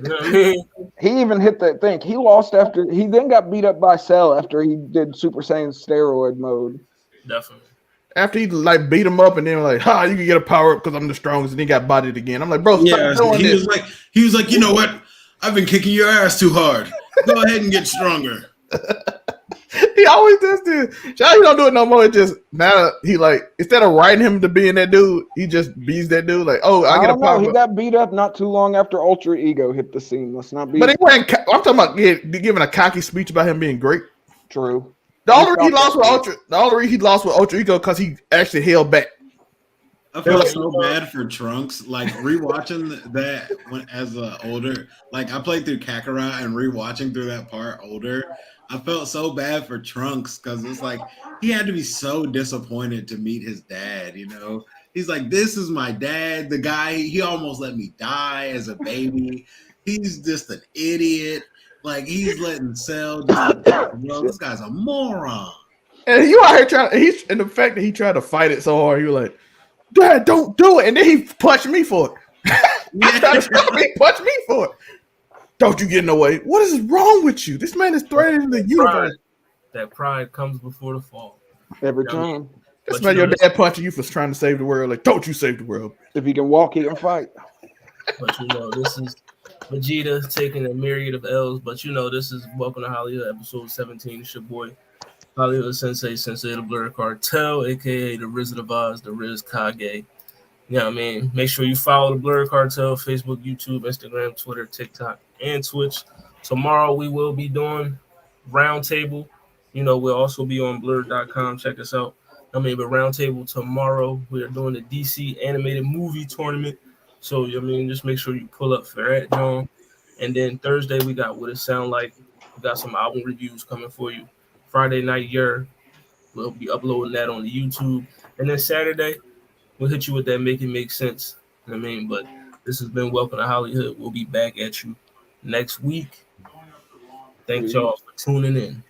Speaker 1: You know what I mean?
Speaker 2: He even hit that thing. He lost after he then got beat up by Cell after he did Super Saiyan steroid mode.
Speaker 1: Definitely.
Speaker 5: After he like beat him up and then like, you can get a power up because I'm the strongest, and he got bodied again. I'm like, bro,
Speaker 3: yeah, he was like, you know what? I've been kicking your ass too hard. Go ahead and get stronger.
Speaker 5: He always does this. He don't do it no more. It just now he like, instead of writing him to being that dude, he just beats that dude. Like, I get a power.
Speaker 2: He got beat up not too long after Ultra Ego hit the scene. Let's not be.
Speaker 5: But I'm talking about giving a cocky speech about him being great.
Speaker 2: True.
Speaker 5: The only reason he lost with Ultra Ego because he actually held back.
Speaker 3: I felt so bad for Trunks, like rewatching that when as a older, like I played through Kakarot and rewatching through that part older. I felt so bad for Trunks because it's like he had to be so disappointed to meet his dad. You know, he's like, "This is my dad. The guy he almost let me die as a baby. He's just an idiot. Like he's letting Cell. This guy's a moron."
Speaker 5: And you out here and the fact that he tried to fight it so hard, he was like, Dad, don't do it. And then he punched me for it. He punched me for it. Don't you get in the way. What is wrong with you? This man is threatening the universe.
Speaker 1: That pride comes before the fall.
Speaker 2: Every time.
Speaker 5: That's why your dad punching you for trying to save the world. Like, don't you save the world.
Speaker 2: If he can walk, he can fight.
Speaker 1: But this is Vegeta taking a myriad of L's. But this is Welcome to HollyHood, episode 17. It's your boy, HollyHood Sensei of the Blerd Cartel, aka the Riz of Oz, the Riz Kage. You know what I mean? Make sure you follow the Blerd Cartel, Facebook, YouTube, Instagram, Twitter, TikTok, and Twitch. Tomorrow we will be doing Roundtable. We'll also be on blerd.com. Check us out. But Roundtable tomorrow, we are doing the DC animated movie tournament. So, just make sure you pull up for that, John. And then Thursday, we got What It Sound Like. We got some album reviews coming for you. Friday night, we'll be uploading that on the YouTube. And then Saturday, we'll hit you with that Make It Make Sense. But this has been Welcome to HollyHood. We'll be back at you next week. Thanks, y'all, for tuning in.